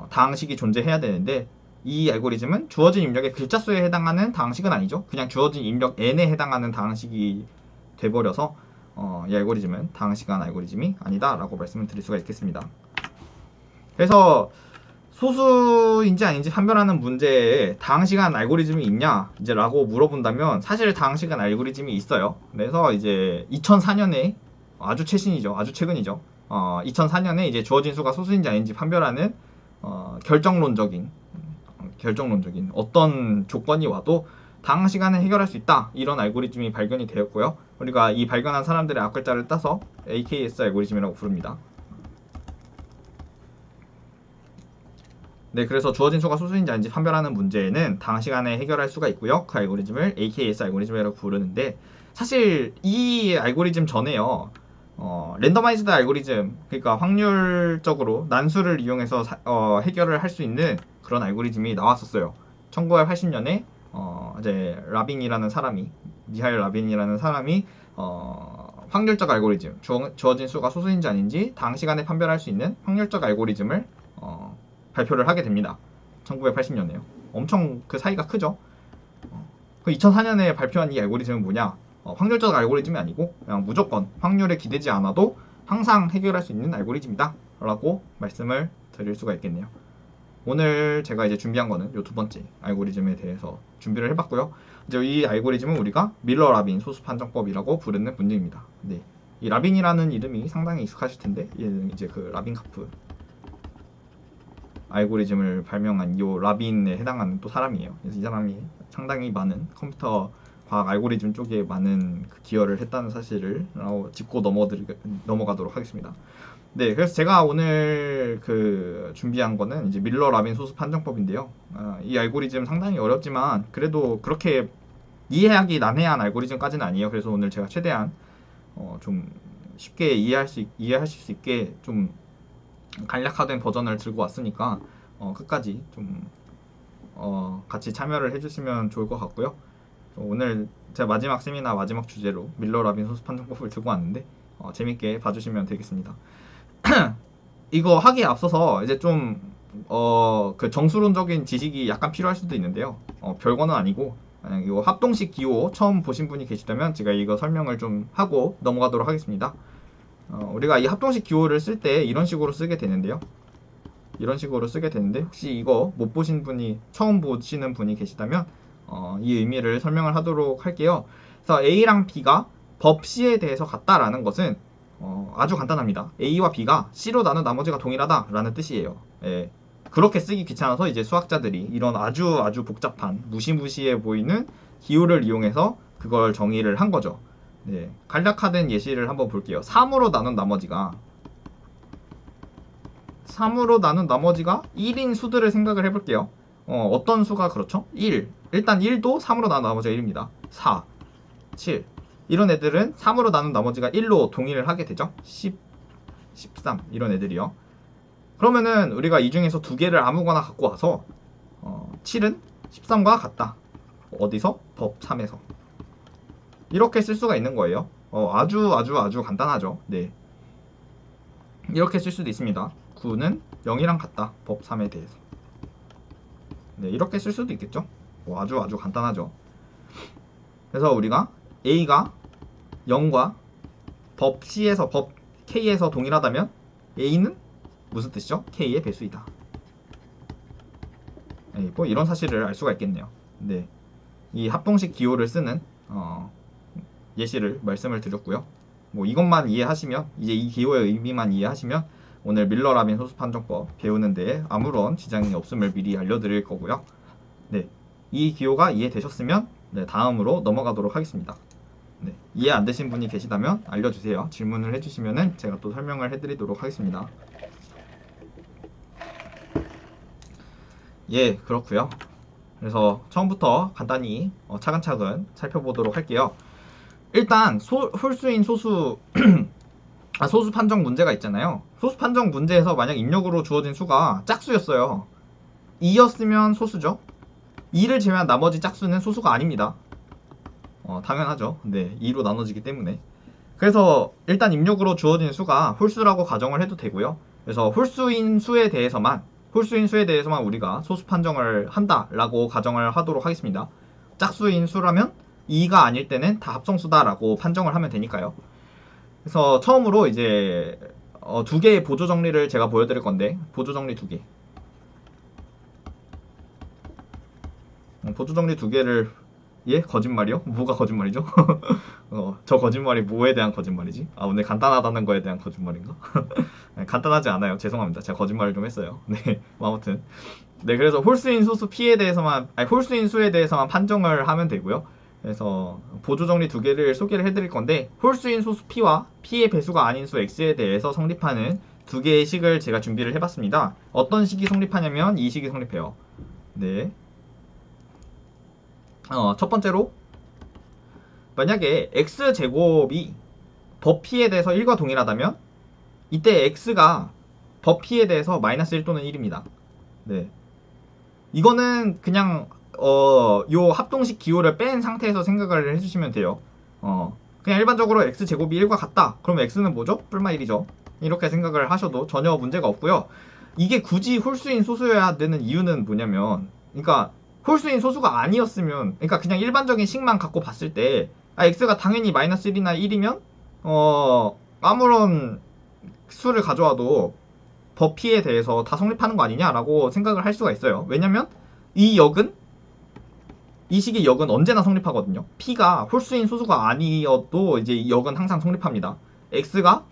Speaker 1: 다항식이 존재해야 되는데 이 알고리즘은 주어진 입력의 글자 수에 해당하는 다항식은 아니죠. 그냥 주어진 입력 n에 해당하는 다항식이 돼버려서 이 알고리즘은 다항시간 알고리즘이 아니다라고 말씀을 드릴 수가 있겠습니다. 그래서 소수인지 아닌지 판별하는 문제에 다항시간 알고리즘이 있냐 이제 라고 물어본다면 사실 다항시간 알고리즘이 있어요. 그래서 이제 2004년에 아주 최신이죠. 아주 최근이죠. 2004년에 이제 주어진 수가 소수인지 아닌지 판별하는 결정론적인 어떤 조건이 와도 당 시간에 해결할 수 있다, 이런 알고리즘이 발견이 되었고요. 우리가 이 발견한 사람들의 앞글자를 따서 AKS 알고리즘이라고 부릅니다. 네, 그래서 주어진 수가 소수인지 아닌지 판별하는 문제는 당 시간에 해결할 수가 있고요. 그 알고리즘을 AKS 알고리즘이라고 부르는데, 사실 이 알고리즘 전에요, 랜더마이즈드 알고리즘, 그러니까 확률적으로 난수를 이용해서 해결을 할 수 있는 그런 알고리즘이 나왔었어요. 1980년에 이제 미하일 라빈이라는 사람이 확률적 알고리즘, 주어진 수가 소수인지 아닌지 당 시간에 판별할 수 있는 확률적 알고리즘을 발표를 하게 됩니다. 1980년에요. 엄청 그 사이가 크죠. 그 2004년에 발표한 이 알고리즘은 뭐냐? 확률적 알고리즘이 아니고 그냥 무조건 확률에 기대지 않아도 항상 해결할 수 있는 알고리즘이다 라고 말씀을 드릴 수가 있겠네요. 오늘 제가 이제 준비한 거는 이 두 번째 알고리즘에 대해서 준비를 해봤고요. 이제 이 알고리즘은 우리가 밀러 라빈 소수 판정법이라고 부르는 문제입니다. 네. 이 라빈이라는 이름이 상당히 익숙하실 텐데, 얘는 이제 그 라빈카프 알고리즘을 발명한 이 라빈에 해당하는 또 사람이에요. 그래서 이 사람이 상당히 많은 컴퓨터 과학 알고리즘 쪽에 많은 그 기여를 했다는 사실을 짚고 넘어가도록 하겠습니다. 네, 그래서 제가 오늘 그 준비한 거는 이제 밀러 라빈 소수 판정법인데요. 이 알고리즘 상당히 어렵지만 그래도 그렇게 이해하기 난해한 알고리즘까지는 아니에요. 그래서 오늘 제가 최대한 좀 쉽게 이해하실 수 있게 좀 간략화된 버전을 들고 왔으니까 끝까지 좀 같이 참여를 해주시면 좋을 것 같고요. 오늘 제 마지막 세미나 마지막 주제로 밀러 라빈 소수 판정법을 들고 왔는데 재밌게 봐주시면 되겠습니다. 이거 하기에 앞서서 이제 좀 그 정수론적인 지식이 약간 필요할 수도 있는데요. 별거는 아니고 그냥 이거 합동식 기호 처음 보신 분이 계시다면 제가 이거 설명을 좀 하고 넘어가도록 하겠습니다. 우리가 이 합동식 기호를 쓸 때 이런 식으로 쓰게 되는데요. 혹시 이거 못 보신 분이, 처음 보시는 분이 계시다면 이 의미를 설명을 하도록 할게요. 그래서 A랑 B가 법 C에 대해서 같다라는 것은 아주 간단합니다. A와 B가 C로 나눈 나머지가 동일하다라는 뜻이에요. 예. 그렇게 쓰기 귀찮아서 이제 수학자들이 이런 아주 복잡한 무시무시해 보이는 기호를 이용해서 그걸 정의를 한 거죠. 네. 간략화된 예시를 한번 볼게요. 3으로 나눈 나머지가 1인 수들을 생각을 해볼게요. 어떤 수가 그렇죠? 1. 일단 1도 3으로 나눈 나머지가 1입니다. 4, 7. 이런 애들은 3으로 나눈 나머지가 1로 동일을 하게 되죠. 10, 13 이런 애들이요. 그러면은 우리가 이 중에서 두 개를 아무거나 갖고 와서 7은 13과 같다. 어디서? 법 3에서. 이렇게 쓸 수가 있는 거예요. 아주 간단하죠. 네. 이렇게 쓸 수도 있습니다. 9는 0이랑 같다. 법 3에 대해서. 네, 이렇게 쓸 수도 있겠죠. 아주 간단하죠. 그래서 우리가 A가 0과 법 C에서 법 K에서 동일하다면 A는 무슨 뜻이죠? K의 배수이다. 네, 뭐 이런 사실을 알 수가 있겠네요. 네, 이 합동식 기호를 쓰는 예시를 말씀을 드렸고요. 뭐 이것만 이해하시면, 이제 이 기호의 의미만 이해하시면 오늘 밀러 라빈 소수 판정법 배우는 데 아무런 지장이 없음을 미리 알려드릴 거고요. 네, 이 기호가 이해되셨으면 네, 다음으로 넘어가도록 하겠습니다. 네, 이해 안 되신 분이 계시다면 알려주세요. 질문을 해주시면 제가 또 설명을 해드리도록 하겠습니다. 예, 그렇고요. 그래서 처음부터 간단히 차근차근 살펴보도록 할게요. 일단 홀수인 소수 소수 판정 문제가 있잖아요. 소수 판정 문제에서 만약 입력으로 주어진 수가 짝수였어요. 2였으면 소수죠. 2를 제외한 나머지 짝수는 소수가 아닙니다. 당연하죠. 네, 2로 나눠지기 때문에. 그래서 일단 입력으로 주어진 수가 홀수라고 가정을 해도 되고요. 그래서 홀수인 수에 대해서만 우리가 소수 판정을 한다라고 가정을 하도록 하겠습니다. 짝수인 수라면 2가 아닐 때는 다 합성수다라고 판정을 하면 되니까요. 그래서 처음으로 이제 두 개의 보조 정리를 제가 보여드릴 건데, 보조 정리 두 개. 보조 정리 두 개를 예? 거짓말이요? 뭐가 거짓말이죠? 저 거짓말이 뭐에 대한 거짓말이지? 아, 오늘 간단하다는 거에 대한 거짓말인가? 네, 간단하지 않아요. 죄송합니다. 제가 거짓말을 좀 했어요. 네, 뭐 아무튼. 네, 그래서 홀수인 소수 P에 대해서만, 아니, 홀수인 수에 대해서만 판정을 하면 되고요. 그래서 보조 정리 두 개를 소개를 해드릴 건데, 홀수인 소수 P와 P의 배수가 아닌 수 X에 대해서 성립하는 두 개의 식을 제가 준비를 해봤습니다. 어떤 식이 성립하냐면 이 식이 성립해요. 네. 첫 번째로, 만약에 X제곱이 법 P에 대해서 1과 동일하다면, 이때 X가 법 P에 대해서 마이너스 1 또는 1입니다. 네. 이거는 그냥 요 합동식 기호를 뺀 상태에서 생각을 해주시면 돼요. 그냥 일반적으로 x제곱이 1과 같다. 그러면 x는 뭐죠? 뿔마 1이죠. 이렇게 생각을 하셔도 전혀 문제가 없고요. 이게 굳이 홀수인 소수여야 되는 이유는 뭐냐면, 그러니까 홀수인 소수가 아니었으면, 그러니까 그냥 일반적인 식만 갖고 봤을 때, x가 당연히 마이너스 1이나 1이면 아무런 수를 가져와도 법 P에 대해서 다 성립하는 거 아니냐라고 생각을 할 수가 있어요. 왜냐면 이 식의 역은 언제나 성립하거든요. P가 홀수인 소수가 아니어도 이제 이 역은 항상 성립합니다. X가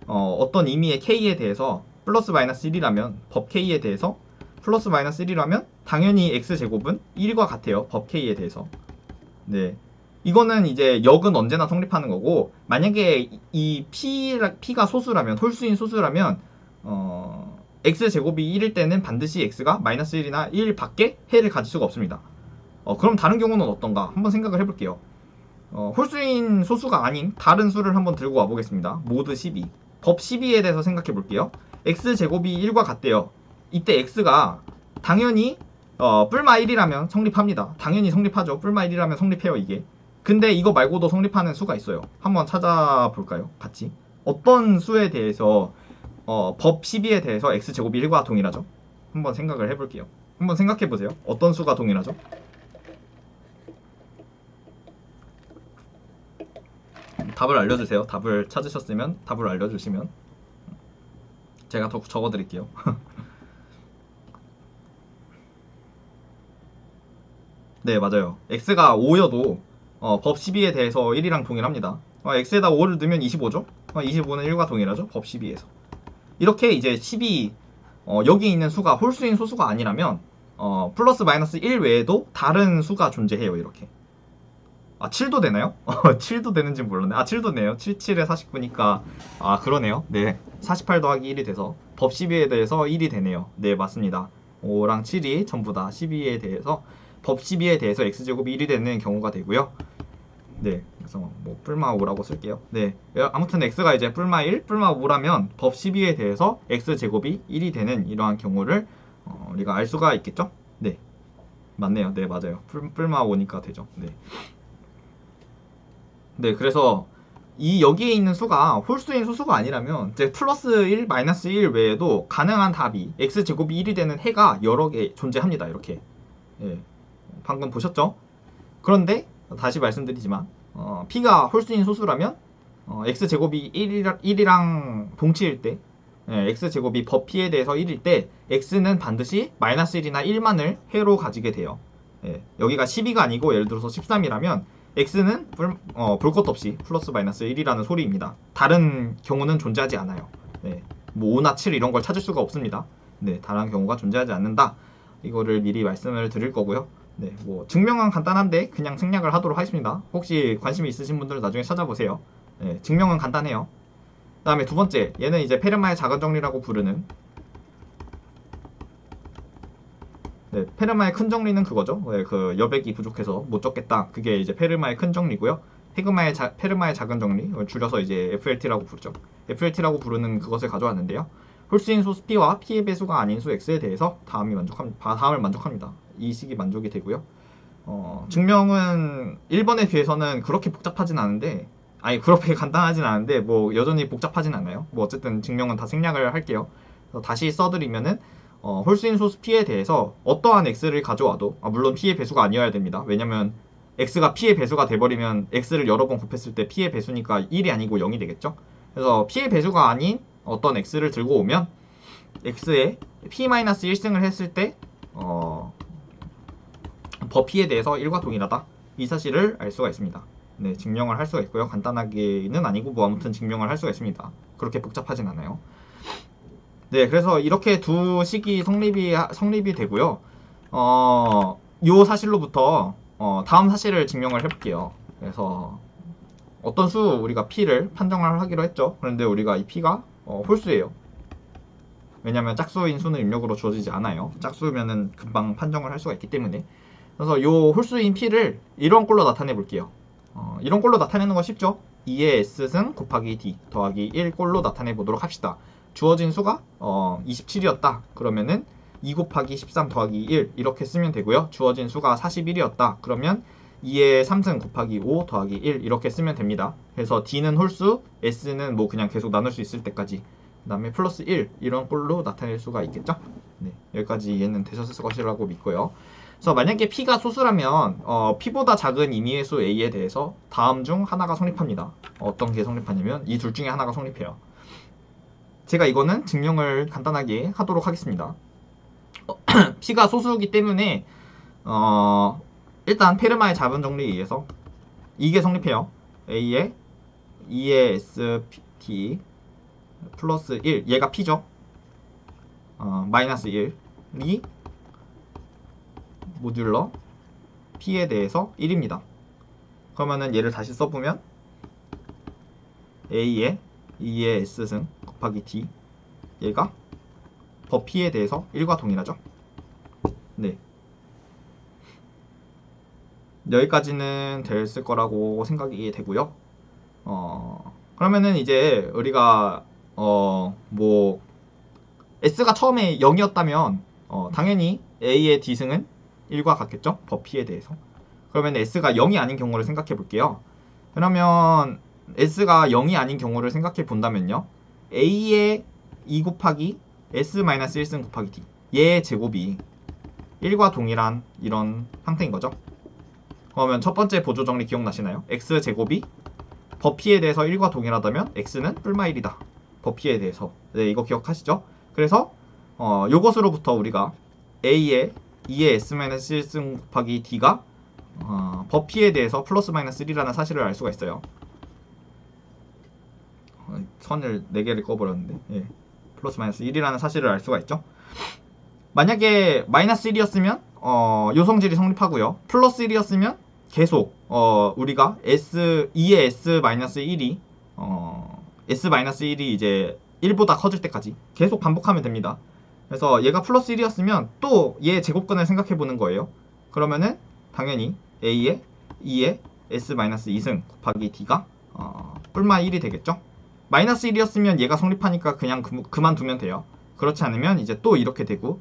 Speaker 1: 어떤 의미의 K에 대해서 플러스 마이너스 1이라면 법 K에 대해서 플러스 마이너스 1이라면 당연히 X제곱은 1과 같아요. 법 K에 대해서. 네. 이거는 이제 역은 언제나 성립하는 거고, 만약에 이 P가 소수라면, 홀수인 소수라면 x제곱이 1일 때는 반드시 x가 마이너스 1이나 1 밖에 해를 가질 수가 없습니다. 그럼 다른 경우는 어떤가? 한번 생각을 해볼게요. 홀수인 소수가 아닌 다른 수를 한번 들고 와보겠습니다. 모드 12. 법 12에 대해서 생각해 볼게요. x제곱이 1과 같대요. 이때 x가 당연히 뿔마 1이라면 성립합니다. 당연히 성립하죠. 뿔마 1이라면 성립해요, 이게. 근데 이거 말고도 성립하는 수가 있어요. 한번 찾아볼까요? 같이. 어떤 수에 대해서 법 12에 대해서 x제곱이 1과 동일하죠? 한번 생각을 해볼게요. 한번 생각해보세요. 어떤 수가 동일하죠? 답을 알려주세요. 답을 찾으셨으면 답을 알려주시면 제가 더 적어드릴게요. 네, 맞아요. x가 5여도 법 12에 대해서 1이랑 동일합니다. x에다 5를 넣으면 25죠? 25는 1과 동일하죠? 법 12에서. 이렇게 이제 12 여기 있는 수가 홀수인 소수가 아니라면 플러스 마이너스 1 외에도 다른 수가 존재해요. 이렇게. 7도 되나요? 7도 되는지 몰랐네. 7도 네요. 77에 49니까 그러네요. 네, 48 더하기 1이 돼서 법 12에 대해서 1이 되네요. 네, 맞습니다. 5랑 7이 전부 다 12에 대해서 법 12에 대해서 x제곱이 1이 되는 경우가 되고요. 네, 그래서 뭐 뿔마 5라고 쓸게요. 네, 아무튼 x가 이제 뿔마 1, 뿔마 5라면 법 12에 대해서 x제곱이 1이 되는 이러한 경우를 우리가 알 수가 있겠죠? 네, 맞네요. 네, 맞아요. 뿔마 5니까 되죠. 네. 네, 그래서 이 여기에 있는 수가 홀수인 소수가 아니라면 이제 플러스 1, 마이너스 1 외에도 가능한 답이 x제곱이 1이 되는 해가 여러 개 존재합니다. 이렇게. 예, 방금 보셨죠? 그런데 다시 말씀드리지만 P가 홀수인 소수라면 x제곱이 1이랑 동치일 때 x제곱이 법 P에 대해서 1일 때 x는 반드시 마이너스 1이나 1만을 해로 가지게 돼요. 여기가 12가 아니고 예를 들어서 13이라면 x는 볼 것도 없이 플러스 마이너스 1이라는 소리입니다. 다른 경우는 존재하지 않아요. 뭐 5나 7 이런 걸 찾을 수가 없습니다. 다른 경우가 존재하지 않는다. 이거를 미리 말씀을 드릴 거고요. 뭐 증명은 간단한데 그냥 생략을 하도록 하겠습니다. 혹시 관심이 있으신 분들은 나중에 찾아보세요. 증명은 간단해요. 그 다음에 두 번째, 얘는 이제 페르마의 작은 정리라고 부르는 페르마의 큰 정리는 그거죠. 그 여백이 부족해서 못 적겠다. 그게 이제 페르마의 큰 정리고요. 페르마의 작은 정리, 줄여서 이제 FLT라고 부르죠. FLT라고 부르는 그것을 가져왔는데요. 홀수인 소수 P와 P의 배수가 아닌 수 X에 대해서 다음을 만족합니다. 이 식이 만족이 되고요. 증명은 1번에 비해서는 그렇게 복잡하진 않은데, 그렇게 간단하진 않은데, 뭐 여전히 복잡하진 않아요. 뭐 어쨌든 증명은 다 생략을 할게요. 다시 써드리면은 홀수인 소수 P에 대해서 어떠한 X를 가져와도 물론 P의 배수가 아니어야 됩니다. 왜냐면 X가 P의 배수가 돼버리면 X를 여러 번 곱했을 때 P의 배수니까 1이 아니고 0이 되겠죠. 그래서 P의 배수가 아닌 어떤 X를 들고 오면 X에 P-1승을 했을 때 법 P에 대해서 1과 동일하다. 이 사실을 알 수가 있습니다. 네, 증명을 할 수가 있고요. 간단하게는 아니고 뭐 아무튼 증명을 할 수가 있습니다. 그렇게 복잡하진 않아요. 네, 그래서 이렇게 두 식이 성립이 되고요. 요 사실로부터 다음 사실을 증명을 해볼게요. 그래서 어떤 수 우리가 p를 판정을 하기로 했죠. 그런데 우리가 이 p가 홀수예요. 왜냐면 짝수인 수는 입력으로 주어지지 않아요. 짝수면은 금방 판정을 할 수가 있기 때문에. 그래서 요 홀수인 p를 이런 꼴로 나타내 볼게요. 이런 꼴로 나타내는 거 쉽죠? 2의 s승 곱하기 d 더하기 1 꼴로 나타내 보도록 합시다. 주어진 수가 27이었다. 그러면은 2 곱하기 13 더하기 1 이렇게 쓰면 되고요. 주어진 수가 41이었다. 그러면 2의 3승 곱하기 5 더하기 1 이렇게 쓰면 됩니다. 그래서 d는 홀수, s는 뭐 그냥 계속 나눌 수 있을 때까지, 그 다음에 플러스 1 이런 꼴로 나타낼 수가 있겠죠. 네, 여기까지 이해는 되셨을 것이라고 믿고요. 그래서 만약에 p가 소수라면 p보다 작은 임의의 수 a에 대해서 다음 중 하나가 성립합니다. 어떤 게 성립하냐면 이 둘 중에 하나가 성립해요. 제가 이거는 증명을 간단하게 하도록 하겠습니다. p가 소수이기 때문에 일단 페르마의 자분 정리에 의해서 이게 성립해요. a에 2의 st 플러스 1 얘가 p죠. 마이너스 1이 모듈러 p에 대해서 1입니다. 그러면은 얘를 다시 써보면 a에 2의 s승 곱하기 d 얘가 버 p에 대해서 1과 동일하죠. 네, 여기까지는 됐을 거라고 생각이 되고요. 그러면은 이제 우리가 뭐 s가 처음에 0이었다면 당연히 a의 d승은 1과 같겠죠? 버 p에 대해서. 그러면 s가 0이 아닌 경우를 생각해 볼게요. 그러면 s가 0이 아닌 경우를 생각해 본다면요. a의 2 곱하기 s-1승 곱하기 d 얘의 제곱이 1과 동일한 이런 상태인 거죠. 그러면 첫 번째 보조 정리 기억나시나요? x제곱이 버 p에 대해서 1과 동일하다면 x는 뿔마 1이다. 버 p에 대해서. 네, 이거 기억하시죠? 그래서 요것으로부터 우리가 a의 2의 s-1승 곱하기 d가 버 p에 대해서 플러스 마이너스 1이라는 사실을 알 수가 있어요. 선을 4개를 꺼버렸는데, 예. 플러스 마이너스 1이라는 사실을 알 수가 있죠. 만약에 마이너스 1이었으면 요 성질이 성립하고요. 플러스 1이었으면 계속 우리가 2의 s-1이 s-1이 이제 1보다 커질 때까지 계속 반복하면 됩니다. 그래서 얘가 플러스 1이었으면 또 얘 제곱근을 생각해 보는 거예요. 그러면은 당연히 a의 2의 s-2승 곱하기 d가 뿔마 1이 되겠죠. 마이너스 1이었으면 얘가 성립하니까 그냥 그만두면 돼요. 그렇지 않으면 이제 또 이렇게 되고,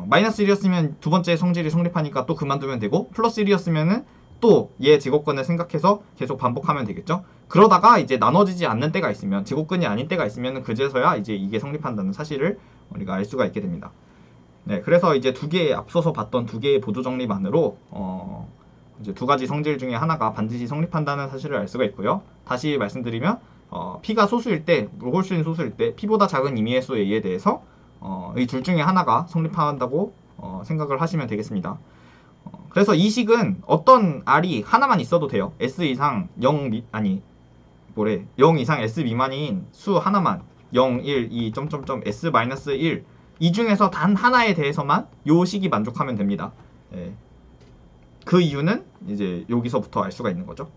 Speaker 1: 마이너스 1이었으면 두 번째 성질이 성립하니까 또 그만두면 되고, 플러스 1이었으면은 또 얘 제곱근을 생각해서 계속 반복하면 되겠죠. 그러다가 이제 나눠지지 않는 때가 있으면, 제곱근이 아닌 때가 있으면 그제서야 이제 이게 성립한다는 사실을 우리가 알 수가 있게 됩니다. 네, 그래서 이제 앞서서 봤던 두 개의 보조 정리만으로 이제 두 가지 성질 중에 하나가 반드시 성립한다는 사실을 알 수가 있고요. 다시 말씀드리면 p가 소수일 때, 홀수인 소수일 때 p보다 작은 임의의 수 a에 대해서 이 둘 중에 하나가 성립한다고 생각을 하시면 되겠습니다. 그래서 이 식은 어떤 r이 하나만 있어도 돼요. s 이상 0 이상 s 미만인 수 하나만 0, 1, 2, s-1 이 중에서 단 하나에 대해서만 요 식이 만족하면 됩니다. 예. 그 이유는 이제 여기서부터 알 수가 있는 거죠.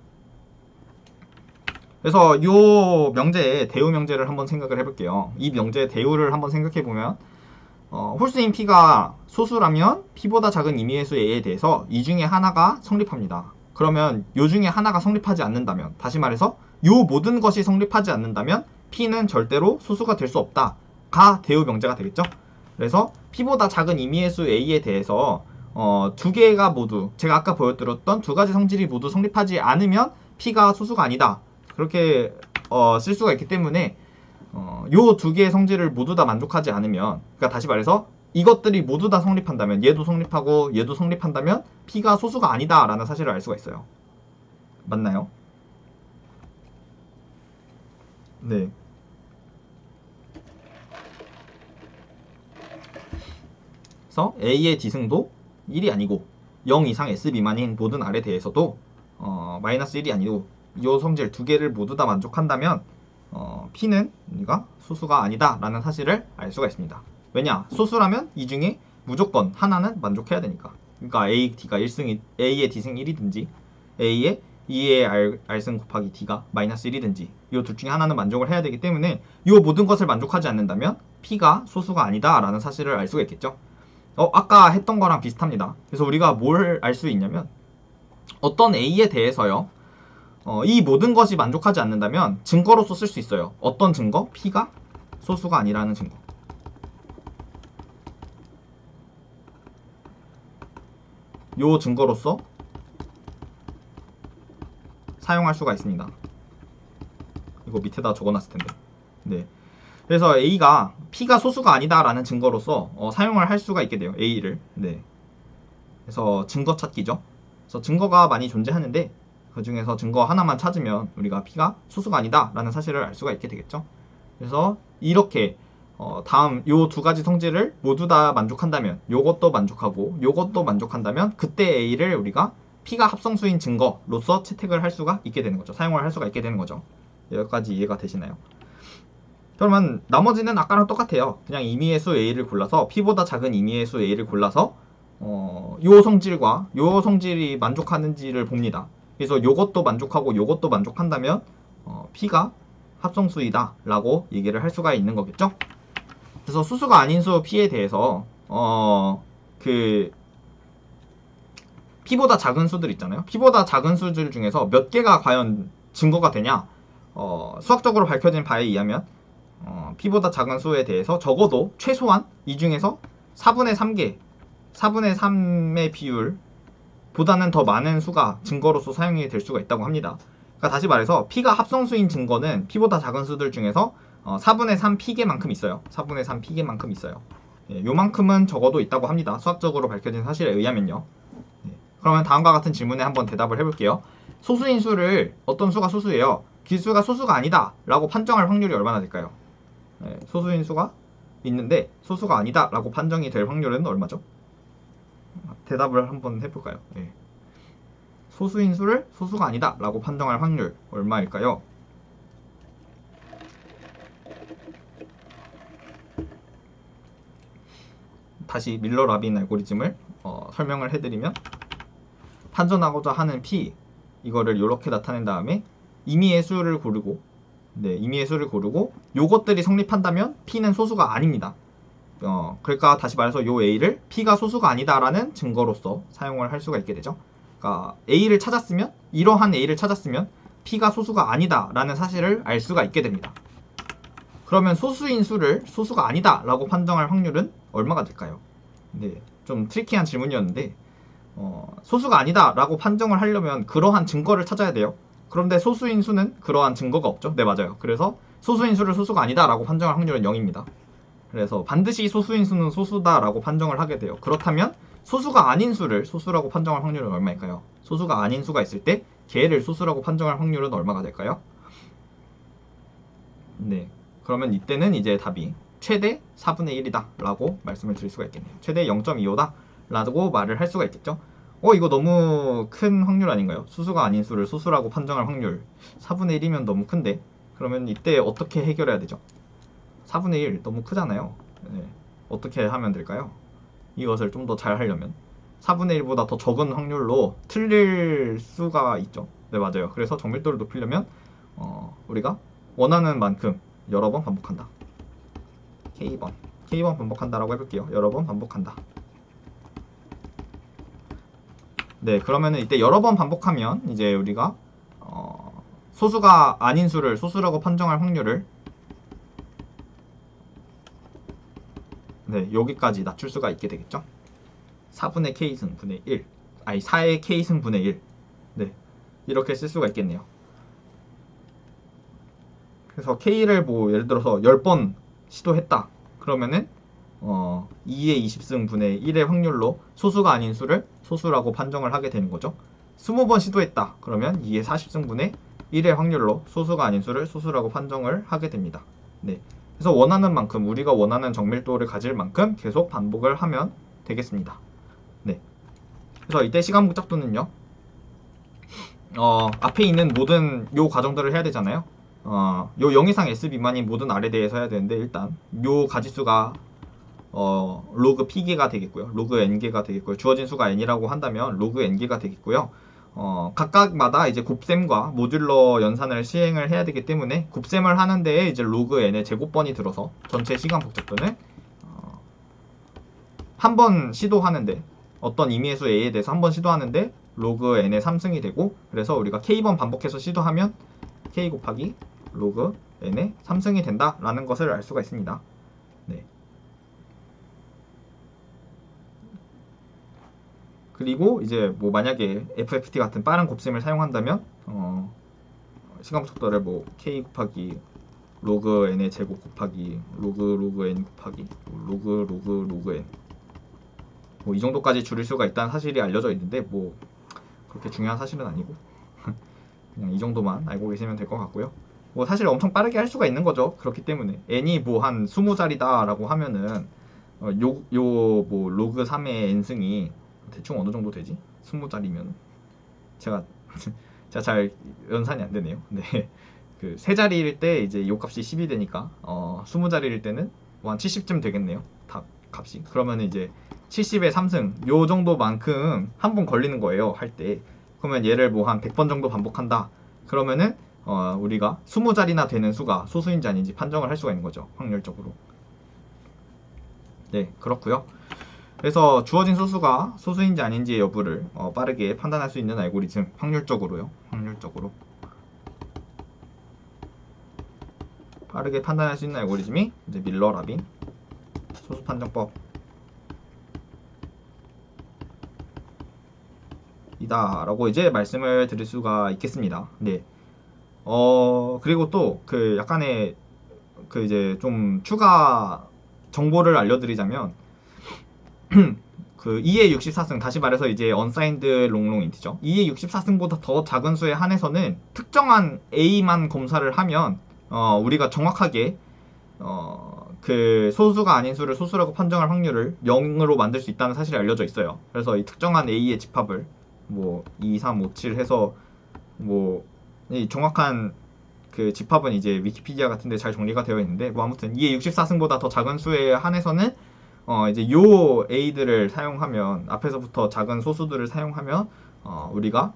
Speaker 1: 그래서 요 명제의 대우 명제를 한번 생각을 해볼게요. 이 명제의 대우를 한번 생각해보면 홀수인 p가 소수라면 p보다 작은 임의의 수 a에 대해서 이 중에 하나가 성립합니다. 그러면 요 중에 하나가 성립하지 않는다면, 다시 말해서 요 모든 것이 성립하지 않는다면 p는 절대로 소수가 될 수 없다가 대우 명제가 되겠죠. 그래서 p보다 작은 임의의 수 a에 대해서 두 개가 모두, 제가 아까 보여드렸던 두 가지 성질이 모두 성립하지 않으면 p가 소수가 아니다. 그렇게 쓸 수가 있기 때문에 요 두 개의 성질을 모두 다 만족하지 않으면, 그러니까 다시 말해서 이것들이 모두 다 성립한다면, 얘도 성립하고 얘도 성립한다면 p가 소수가 아니다 라는 사실을 알 수가 있어요. 맞나요? 네. 그래서 a의 d승도 1이 아니고 0 이상 s 미만인 모든 r에 대해서도 마이너스 1이 아니고 요 성질 두 개를 모두 다 만족한다면 P는 우리가 소수가 아니다 라는 사실을 알 수가 있습니다. 왜냐? 소수라면 이 중에 무조건 하나는 만족해야 되니까. 그러니까 A, D가 1승, A의 D승 1이든지 A의 2의 R승 곱하기 D가 마이너스 1이든지 이 둘 중에 하나는 만족을 해야 되기 때문에 이 모든 것을 만족하지 않는다면 P가 소수가 아니다 라는 사실을 알 수가 있겠죠. 아까 했던 거랑 비슷합니다. 그래서 우리가 뭘 알 수 있냐면 어떤 A에 대해서요 이 모든 것이 만족하지 않는다면 증거로서 쓸 수 있어요. 어떤 증거? P가 소수가 아니라는 증거. 요 증거로서 사용할 수가 있습니다. 이거 밑에다 적어놨을 텐데. 네. 그래서 A가 P가 소수가 아니다라는 증거로서 사용을 할 수가 있게 돼요. A를. 네. 그래서 증거 찾기죠. 그래서 증거가 많이 존재하는데 그 중에서 증거 하나만 찾으면 우리가 P가 소수가 아니다라는 사실을 알 수가 있게 되겠죠. 그래서 이렇게 다음 요 두 가지 성질을 모두 다 만족한다면 요것도 만족하고 요것도 만족한다면 그때 A를 우리가 P가 합성수인 증거로서 채택을 할 수가 있게 되는 거죠. 사용을 할 수가 있게 되는 거죠. 여기까지 이해가 되시나요? 그러면 나머지는 아까랑 똑같아요. 그냥 임의의 수 A를 골라서 P보다 작은 임의의 수 A를 골라서 요 성질과 요 성질이 만족하는지를 봅니다. 그래서 요것도 만족하고 요것도 만족한다면 P가 합성수이다 라고 얘기를 할 수가 있는 거겠죠. 그래서 수수가 아닌 수 P에 대해서 P보다 작은 수들 있잖아요. P보다 작은 수들 중에서 몇 개가 과연 증거가 되냐, 수학적으로 밝혀진 바에 의하면 P보다 작은 수에 대해서 적어도 최소한 이 중에서 4분의 3개 4분의 3의 비율 보다는 더 많은 수가 증거로서 사용이 될 수가 있다고 합니다. 그러니까 다시 말해서 P가 합성수인 증거는 P보다 작은 수들 중에서 4분의 3 P개만큼 있어요. 4분의 3 P개만큼 있어요. 예, 요만큼은 적어도 있다고 합니다. 수학적으로 밝혀진 사실에 의하면요. 예, 그러면 다음과 같은 질문에 한번 대답을 해볼게요. 소수인 수를 어떤 수가 소수예요? 기수가 소수가 아니다 라고 판정할 확률이 얼마나 될까요? 예, 소수인 수가 있는데 소수가 아니다 라고 판정이 될 확률은 얼마죠? 대답을 한번 해볼까요? 예. 소수인 수를 소수가 아니다 라고 판정할 확률 얼마일까요? 다시 밀러-라빈 알고리즘을 설명을 해드리면 판정하고자 하는 P 이거를 이렇게 나타낸 다음에 임의의 수를 고르고 임의의 수를 고르고 요것들이 성립한다면 P는 소수가 아닙니다. 그러니까 다시 말해서 요 A를 P가 소수가 아니다라는 증거로서 사용을 할 수가 있게 되죠. 그러니까 A를 찾았으면 이러한 A를 찾았으면 P가 소수가 아니다라는 사실을 알 수가 있게 됩니다. 그러면 소수인 수를 소수가 아니다라고 판정할 확률은 얼마가 될까요? 네, 좀 트리키한 질문이었는데 소수가 아니다라고 판정을 하려면 그러한 증거를 찾아야 돼요. 그런데 소수인 수는 그러한 증거가 없죠. 네, 맞아요. 그래서 소수인 수를 소수가 아니다라고 판정할 확률은 0입니다. 그래서 반드시 소수인 수는 소수다라고 판정을 하게 돼요. 그렇다면 소수가 아닌 수를 소수라고 판정할 확률은 얼마일까요? 소수가 아닌 수가 있을 때 걔를 소수라고 판정할 확률은 얼마가 될까요? 네, 그러면 이때는 이제 답이 최대 4분의 1이다 라고 말씀을 드릴 수가 있겠네요. 최대 0.25다 라고 말을 할 수가 있겠죠. 이거 너무 큰 확률 아닌가요? 수수가 아닌 수를 소수라고 판정할 확률 4분의 1이면 너무 큰데, 그러면 이때 어떻게 해결해야 되죠? 4분의 1 너무 크잖아요. 네. 어떻게 하면 될까요? 이것을 좀 더 잘 하려면 4분의 1보다 더 적은 확률로 틀릴 수가 있죠. 네, 맞아요. 그래서 정밀도를 높이려면 우리가 원하는 만큼 여러 번 반복한다. K번 반복한다라고 해볼게요. 여러 번 반복한다. 네, 그러면은 이때 여러 번 반복하면 이제 우리가 소수가 아닌 수를 소수라고 판정할 확률을 네, 여기까지 낮출 수가 있게 되겠죠. 4분의 K승 분의 1 아니 4의 K승 분의 1 네, 이렇게 쓸 수가 있겠네요. 그래서 K를 뭐 예를 들어서 10번 시도했다 그러면은 2의 20승 분의 1의 확률로 소수가 아닌 수를 소수라고 판정을 하게 되는 거죠. 20번 시도했다 그러면 2의 40승 분의 1의 확률로 소수가 아닌 수를 소수라고 판정을 하게 됩니다. 네, 그래서 원하는 만큼 우리가 원하는 정밀도를 가질 만큼 계속 반복을 하면 되겠습니다. 네, 그래서 이때 시간 복잡도는요 앞에 있는 모든 요 과정들을 해야 되잖아요. 요 0 이상 S 미만인 모든 R에 대해서 해야 되는데, 일단 요 가지수가 로그 P개가 되겠고요. 로그 N개가 되겠고요. 주어진 수가 N이라고 한다면 로그 N개가 되겠고요. 각각마다 이제 곱셈과 모듈러 연산을 시행을 해야 되기 때문에 곱셈을 하는 데에 이제 로그 N의 제곱번이 들어서 전체 시간 복잡분을 한 번 시도하는데, 어떤 임의의 수 A에 대해서 한 번 시도하는데 로그 N의 3승이 되고, 그래서 우리가 K번 반복해서 시도하면 K 곱하기 로그 N의 3승이 된다라는 것을 알 수가 있습니다. 네. 그리고 이제 뭐 만약에 FFT 같은 빠른 곱셈을 사용한다면 시간 속도를 뭐 K 곱하기 로그 N의 제곱 곱하기 로그 N 곱하기 로그 N 뭐 이 정도까지 줄일 수가 있다는 사실이 알려져 있는데, 뭐 그렇게 중요한 사실은 아니고 그냥 이 정도만 알고 계시면 될 것 같고요. 뭐 사실 엄청 빠르게 할 수가 있는 거죠. 그렇기 때문에 n이 뭐 한 20자리다 라고 하면은 뭐 로그 3의 n승이 대충 어느 정도 되지? 20자리면 제가 제가 잘 연산이 안 되네요. 네. 그 세 자리일 때 이제 요 값이 10이 되니까 20자리일 때는 뭐 한 70쯤 되겠네요. 다 값이. 그러면 이제 70의 3승 요 정도만큼 한 번 걸리는 거예요. 할 때. 그러면 얘를 뭐 한 100번 정도 반복한다. 그러면은 우리가 20자리나 되는 수가 소수인지 아닌지 판정을 할 수가 있는 거죠. 확률적으로. 네, 그렇고요. 그래서 주어진 소수가 소수인지 아닌지의 여부를 빠르게 판단할 수 있는 알고리즘, 확률적으로요. 확률적으로 빠르게 판단할 수 있는 알고리즘이 이제 밀러 라빈 소수 판정법 이다 라고 이제 말씀을 드릴 수가 있겠습니다. 네. 그리고 또 그 약간의 그 이제 좀 추가 정보를 알려드리자면 그 2의 64승, 다시 말해서 이제 unsigned long int죠. 2의 64승보다 더 작은 수에 한해서는 특정한 A만 검사를 하면 우리가 정확하게 그 소수가 아닌 수를 소수라고 판정할 확률을 0으로 만들 수 있다는 사실이 알려져 있어요. 그래서 이 특정한 A의 집합을 뭐 2, 3, 5, 7 해서 뭐 이 정확한 그 집합은 이제 위키피디아 같은 데 잘 정리가 되어 있는데, 뭐 아무튼 2의 64승보다 더 작은 수에 한해서는 이제 요 A들을 사용하면, 앞에서부터 작은 소수들을 사용하면 우리가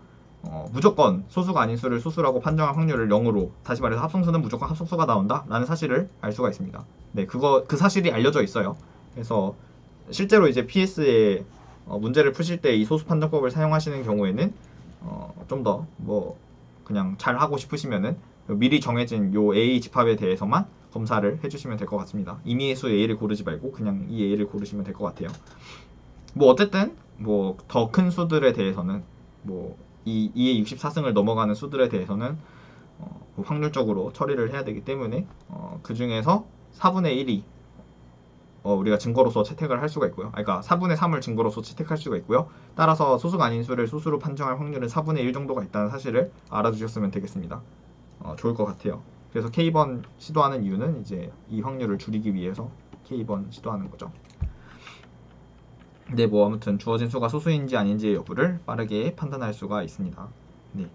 Speaker 1: 무조건 소수가 아닌 수를 소수라고 판정할 확률을 0으로, 다시 말해서 합성수는 무조건 합성수가 나온다 라는 사실을 알 수가 있습니다. 네, 그 사실이 알려져 있어요. 그래서 실제로 이제 PS에 문제를 푸실 때 이 소수 판정법을 사용하시는 경우에는 좀 더 뭐 그냥 잘 하고 싶으시면은 미리 정해진 요 A 집합에 대해서만 검사를 해주시면 될 것 같습니다. 임의의 수 A를 고르지 말고 그냥 이 A를 고르시면 될 것 같아요. 뭐 어쨌든 뭐 더 큰 수들에 대해서는 뭐 이 2의 64승을 넘어가는 수들에 대해서는 뭐 확률적으로 처리를 해야 되기 때문에 그 중에서 4분의 1이 우리가 증거로서 채택을 할 수가 있고요. 그러니까 4분의 3을 증거로서 채택할 수가 있고요. 따라서 소수가 아닌 수를 소수로 판정할 확률은 4분의 1 정도가 있다는 사실을 알아두셨으면 되겠습니다. 좋을 것 같아요. 그래서 K번 시도하는 이유는 이제 이 확률을 줄이기 위해서 K번 시도하는 거죠. 네, 뭐 아무튼 주어진 수가 소수인지 아닌지의 여부를 빠르게 판단할 수가 있습니다. 네.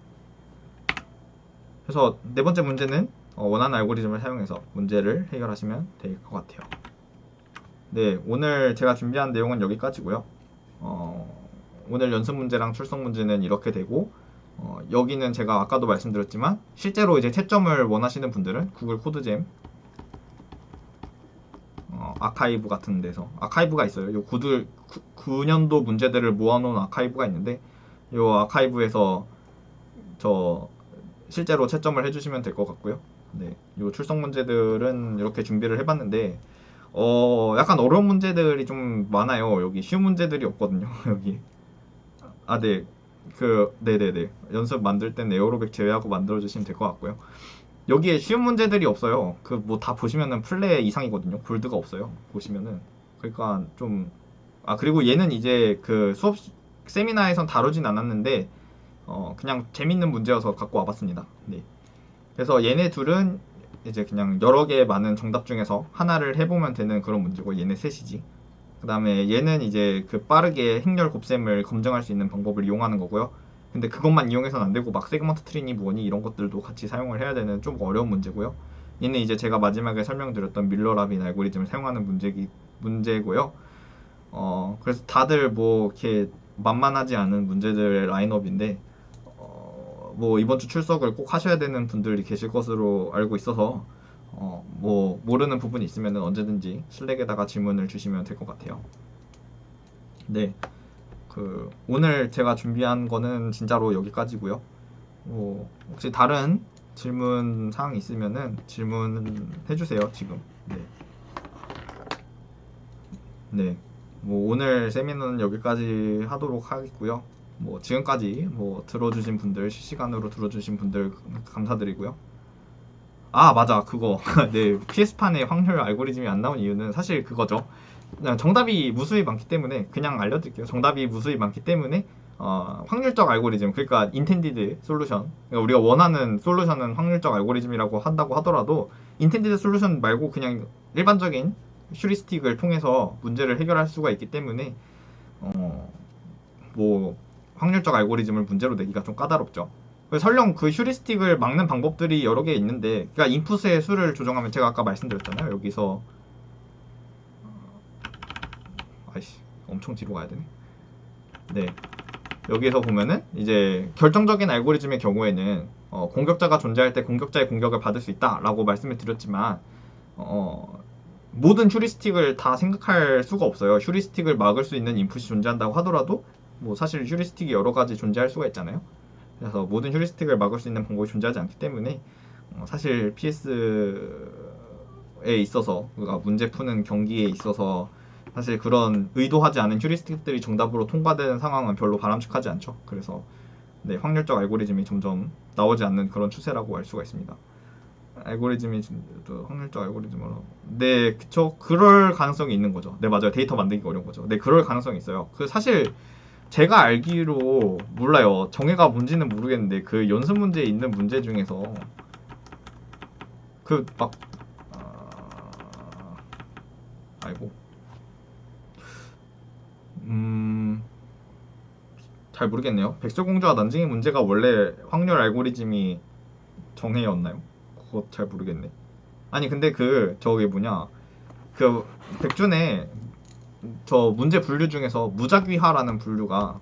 Speaker 1: 그래서 네 번째 문제는 원하는 알고리즘을 사용해서 문제를 해결하시면 될 것 같아요. 네, 오늘 제가 준비한 내용은 여기까지고요. 오늘 연습 문제랑 출석 문제는 이렇게 되고, 여기는 제가 아까도 말씀드렸지만 실제로 이제 채점을 원하시는 분들은 구글 코드잼 아카이브 같은 데서 아카이브가 있어요. 요 9년도 문제들을 모아놓은 아카이브가 있는데, 요 아카이브에서 저 실제로 채점을 해주시면 될 것 같고요. 네, 요 출석 문제들은 이렇게 준비를 해봤는데 약간 어려운 문제들이 좀 많아요. 여기 쉬운 문제들이 없거든요. 여기 네. 네네네. 연습 만들 땐 에어로빅 제외하고 만들어주시면 될 것 같고요. 여기에 쉬운 문제들이 없어요. 그 뭐 다 보시면은 플레이 이상이거든요. 골드가 없어요. 보시면은. 그러니까 좀, 그리고 얘는 이제 그 수업 세미나에선 다루진 않았는데, 그냥 재밌는 문제여서 갖고 와봤습니다. 네. 그래서 얘네 둘은 이제 그냥 여러 개의 많은 정답 중에서 하나를 해보면 되는 그런 문제고, 얘네 셋이지. 그 다음에 얘는 이제 그 빠르게 행렬 곱셈을 검증할 수 있는 방법을 이용하는 거고요. 근데 그것만 이용해서는 안 되고 막 세그먼트 트리니 뭐니 이런 것들도 같이 사용을 해야 되는 좀 어려운 문제고요. 얘는 이제 제가 마지막에 설명드렸던 밀러 라빈 알고리즘을 사용하는 문제고요. 그래서 다들 뭐 이렇게 만만하지 않은 문제들의 라인업인데 뭐 이번 주 출석을 꼭 하셔야 되는 분들이 계실 것으로 알고 있어서 뭐 모르는 부분이 있으면 언제든지 슬랙에다가 질문을 주시면 될 것 같아요. 네, 오늘 제가 준비한 거는 진짜로 여기까지고요. 뭐 혹시 다른 질문 사항 있으면은 질문해 주세요 지금. 네. 네. 뭐 오늘 세미나는 여기까지 하도록 하겠고요. 뭐 지금까지 뭐 들어주신 분들, 실시간으로 들어주신 분들 감사드리고요. 아, 맞아. 그거. 네. PS판에 확률 알고리즘이 안 나온 이유는 사실 그거죠. 정답이 무수히 많기 때문에 그냥 알려드릴게요. 정답이 무수히 많기 때문에 확률적 알고리즘, 그러니까 인텐디드 솔루션, 그러니까 우리가 원하는 솔루션은 확률적 알고리즘이라고 한다고 하더라도 인텐디드 솔루션 말고 그냥 일반적인 휴리스틱을 통해서 문제를 해결할 수가 있기 때문에 뭐 확률적 알고리즘을 문제로 내기가 좀 까다롭죠. 설령 그 휴리스틱을 막는 방법들이 여러 개 있는데, 그러니까 인풋의 수를 조정하면 제가 아까 말씀드렸잖아요. 여기서 아이씨, 엄청 뒤로 가야 되네. 네, 여기에서 보면은 이제 결정적인 알고리즘의 경우에는 공격자가 존재할 때 공격자의 공격을 받을 수 있다라고 말씀을 드렸지만 모든 휴리스틱을 다 생각할 수가 없어요. 휴리스틱을 막을 수 있는 인풋이 존재한다고 하더라도 뭐 사실 휴리스틱이 여러 가지 존재할 수가 있잖아요. 그래서 모든 휴리스틱을 막을 수 있는 방법이 존재하지 않기 때문에 사실 PS에 있어서, 그러니까 문제 푸는 경기에 있어서 사실 그런 의도하지 않은 휴리스틱들이 정답으로 통과되는 상황은 별로 바람직하지 않죠. 그래서 네, 확률적 알고리즘이 점점 나오지 않는 그런 추세라고 알 수가 있습니다. 알고리즘이 확률적 알고리즘으로, 네, 그쵸. 그럴 가능성이 있는 거죠. 네, 맞아요. 데이터 만들기 어려운 거죠. 네, 그럴 가능성이 있어요. 사실 제가 알기로 몰라요. 정의가 뭔지는 모르겠는데 그 연습 문제에 있는 문제 중에서 막 아이고 잘 모르겠네요. 백설공주와 난징이 문제가 원래 확률 알고리즘이 정해였나요? 그거 잘 모르겠네. 아니 근데 저기 뭐냐, 그 백준에 저 문제 분류 중에서 무작위화라는 분류가,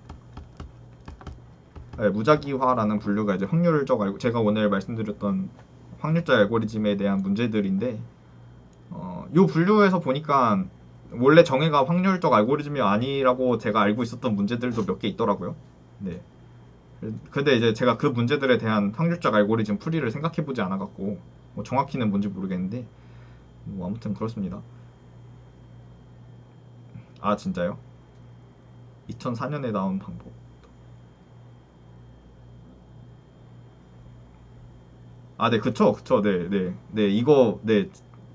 Speaker 1: 네, 무작위화라는 분류가 이제 확률적 제가 오늘 말씀드렸던 확률적 알고리즘에 대한 문제들인데 요 분류에서 보니까 원래 정의가 확률적 알고리즘이 아니라고 제가 알고 있었던 문제들도 몇 개 있더라고요. 네. 근데 이제 제가 그 문제들에 대한 확률적 알고리즘 풀이를 생각해보지 않아갖고 뭐 정확히는 뭔지 모르겠는데 뭐 아무튼 그렇습니다. 아, 진짜요? 2004년에 나온 방법. 아, 네, 그쵸, 네, 네, 네, 이거, 네,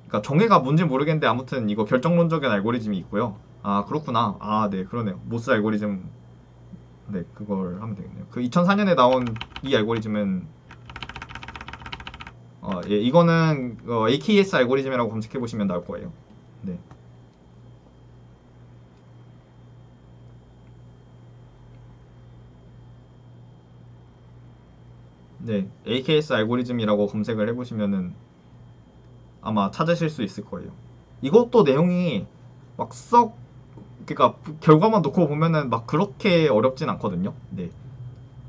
Speaker 1: 그러니까 정의가 뭔지 모르겠는데 아무튼 이거 결정론적인 알고리즘이 있고요. 아, 그렇구나. 아, 네, 그러네요. 모스 알고리즘, 네, 그걸 하면 되겠네요. 2004년에 나온 이 알고리즘은 예, 이거는 AKS 알고리즘이라고 검색해 보시면 나올 거예요. 네. 네, AKS 알고리즘이라고 검색을 해보시면은 아마 찾으실 수 있을 거예요. 이것도 내용이 막 그러니까 결과만 놓고 보면은 막 그렇게 어렵진 않거든요. 네,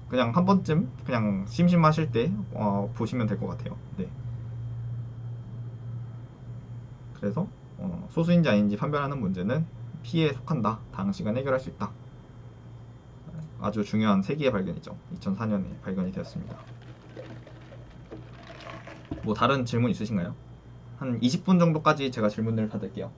Speaker 1: 그냥 한 번쯤 그냥 심심하실 때 보시면 될 것 같아요. 네, 그래서 소수인지 아닌지 판별하는 문제는 P에 속한다. 다음 시간 해결할 수 있다. 아주 중요한 세기의 발견이죠. 2004년에 발견이 되었습니다. 뭐 다른 질문 있으신가요? 한 20분 정도까지 제가 질문을 받을게요.